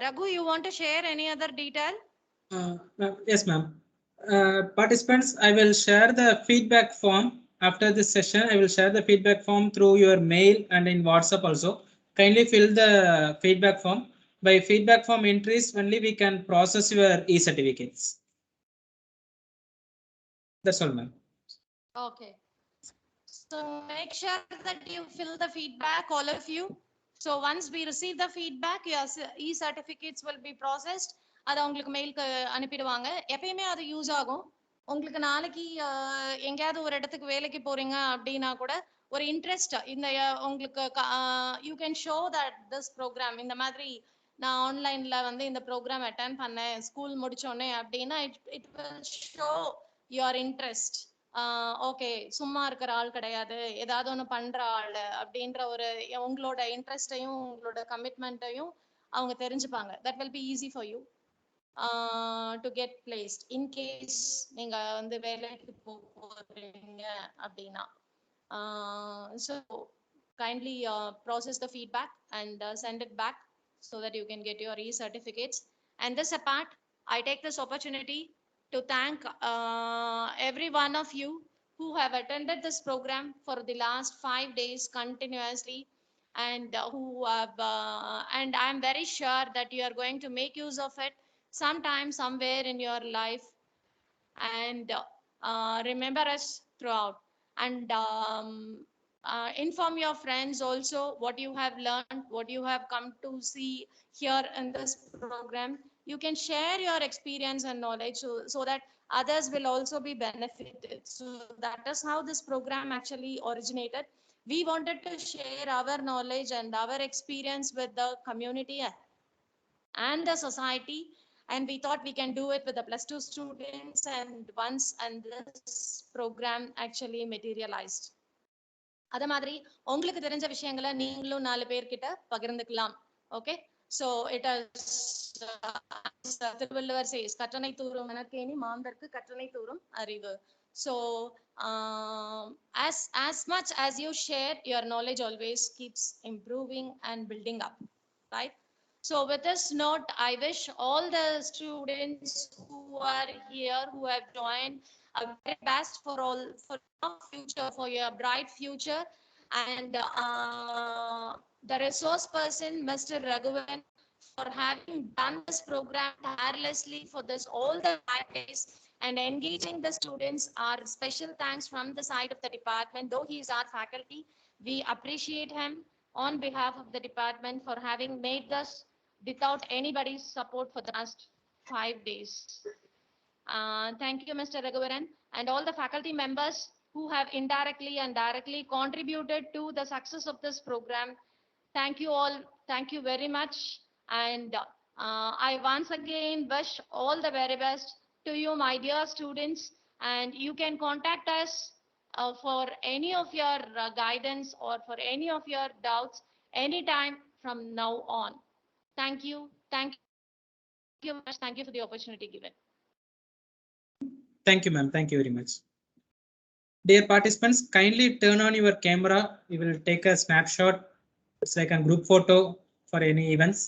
Raghu, you want to share any other detail? Yes, ma'am. Participants, I will share the feedback form after this session. I will share the feedback form through your mail and in WhatsApp also. Kindly fill the feedback form. By feedback form entries only we can process your e-certificates. That's all, ma'am. Okay. So make sure that you fill the feedback, all of you. So once we receive the feedback, your e-certificates will be processed. அதை உங்களுக்கு மெயிலுக்கு அனுப்பிடுவாங்க. எப்பயுமே அது use ஆகும். உங்களுக்கு நாளைக்கு எங்கேயாவது ஒரு இடத்துக்கு வேலைக்கு போறீங்க அப்படின்னா கூட ஒரு இன்ட்ரெஸ்ட் இந்த உங்களுக்கு you can show that this program இந்த மாதிரி நான் ஆன்லைன்ல வந்து இந்த ப்ரோக்ராம் அட்டென்ட் பண்ணேன் ஸ்கூல் முடிச்சோடனே அப்படின்னா it will show your interest. Okay, சும்மா இருக்கிற ஆள் கிடையாது, ஏதாவது ஒன்று பண்ற ஆள் அப்படின்ற ஒரு உங்களோட இன்ட்ரெஸ்டையும் உங்களோட கமிட்மெண்ட்டையும் அவங்க தெரிஞ்சுப்பாங்க. That will be easy for you to get placed in case நீங்க வந்து வேலைக்கு போறீங்க அப்படின்னா. So kindly process the feedback and send it back so that you can get your e-certificates. And this apart, I take this opportunity to thank every one of you who have attended this program for the last 5 days continuously, and who have and I'm very sure that you are going to make use of it sometime somewhere in your life, and remember us throughout. And inform your friends also what you have learned, what you have come to see here in this program. You can share your experience and knowledge so that others will also be benefited. So that is how this program actually originated. We wanted to share our knowledge and our experience with the community and the society, and we thought we can do it with the +2 students, and this program actually materialized. அதே மாதிரி உங்களுக்கு தெரிஞ்ச விஷயங்களை நீங்களும் 4 பேர்கிட்ட பகிர்ந்துக்கலாம். Okay, so it is Thiruvalluvar says கற்றனை தூரும் எனக்கேணி மாந்தர்க்கு கற்றனை தூரும் அறிவு. So as much as you share, your knowledge always keeps improving and building up, right? So with this note, I wish all the students who are here, who have joined, a very best for all, for your future, for your bright future. And the resource person, Mr. Raghuvan, for having done this program tirelessly for this all the 5 days and engaging the students. Our special thanks from the side of the department. Though he is our faculty, we appreciate him on behalf of the department for having made this without anybody's support for the last 5 days. Thank you, Mr. Raghuvaran, and all the faculty members who have indirectly and directly contributed to the success of this program. Thank you all. Thank you very much. And I once again wish all the very best to you, my dear students. And you can contact us for any of your guidance or for any of your doubts anytime from now on. Thank you. Thank you much. Thank you for the opportunity given. Thank you, ma'am. Thank you very much. Dear participants, kindly turn on your camera. We will take a snapshot. It's like a group photo for any events.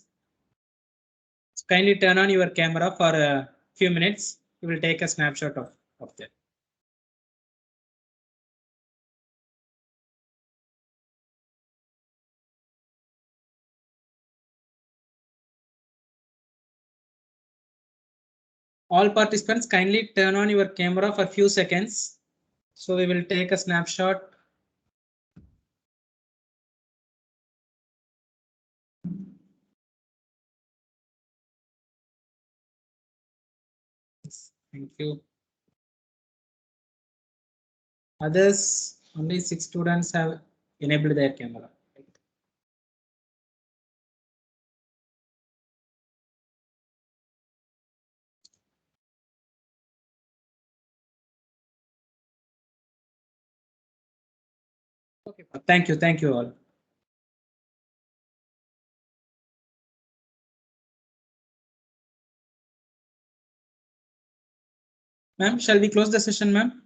So kindly turn on your camera for a few minutes. We will take a snapshot of that. All participants, kindly turn on your camera for a few seconds. So we will take a snapshot. Thank you. Others, only 6 students have enabled their camera. Okay. Thank you all. Ma'am, shall we close the session, ma'am?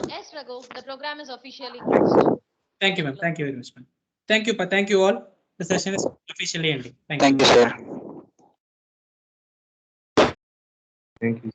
Yes, Raghu, the program is officially closed. Thank you, ma'am. Thank you very much, ma'am. Thank you, thank you all. The session is officially ending. Thank you, sir. Thank you.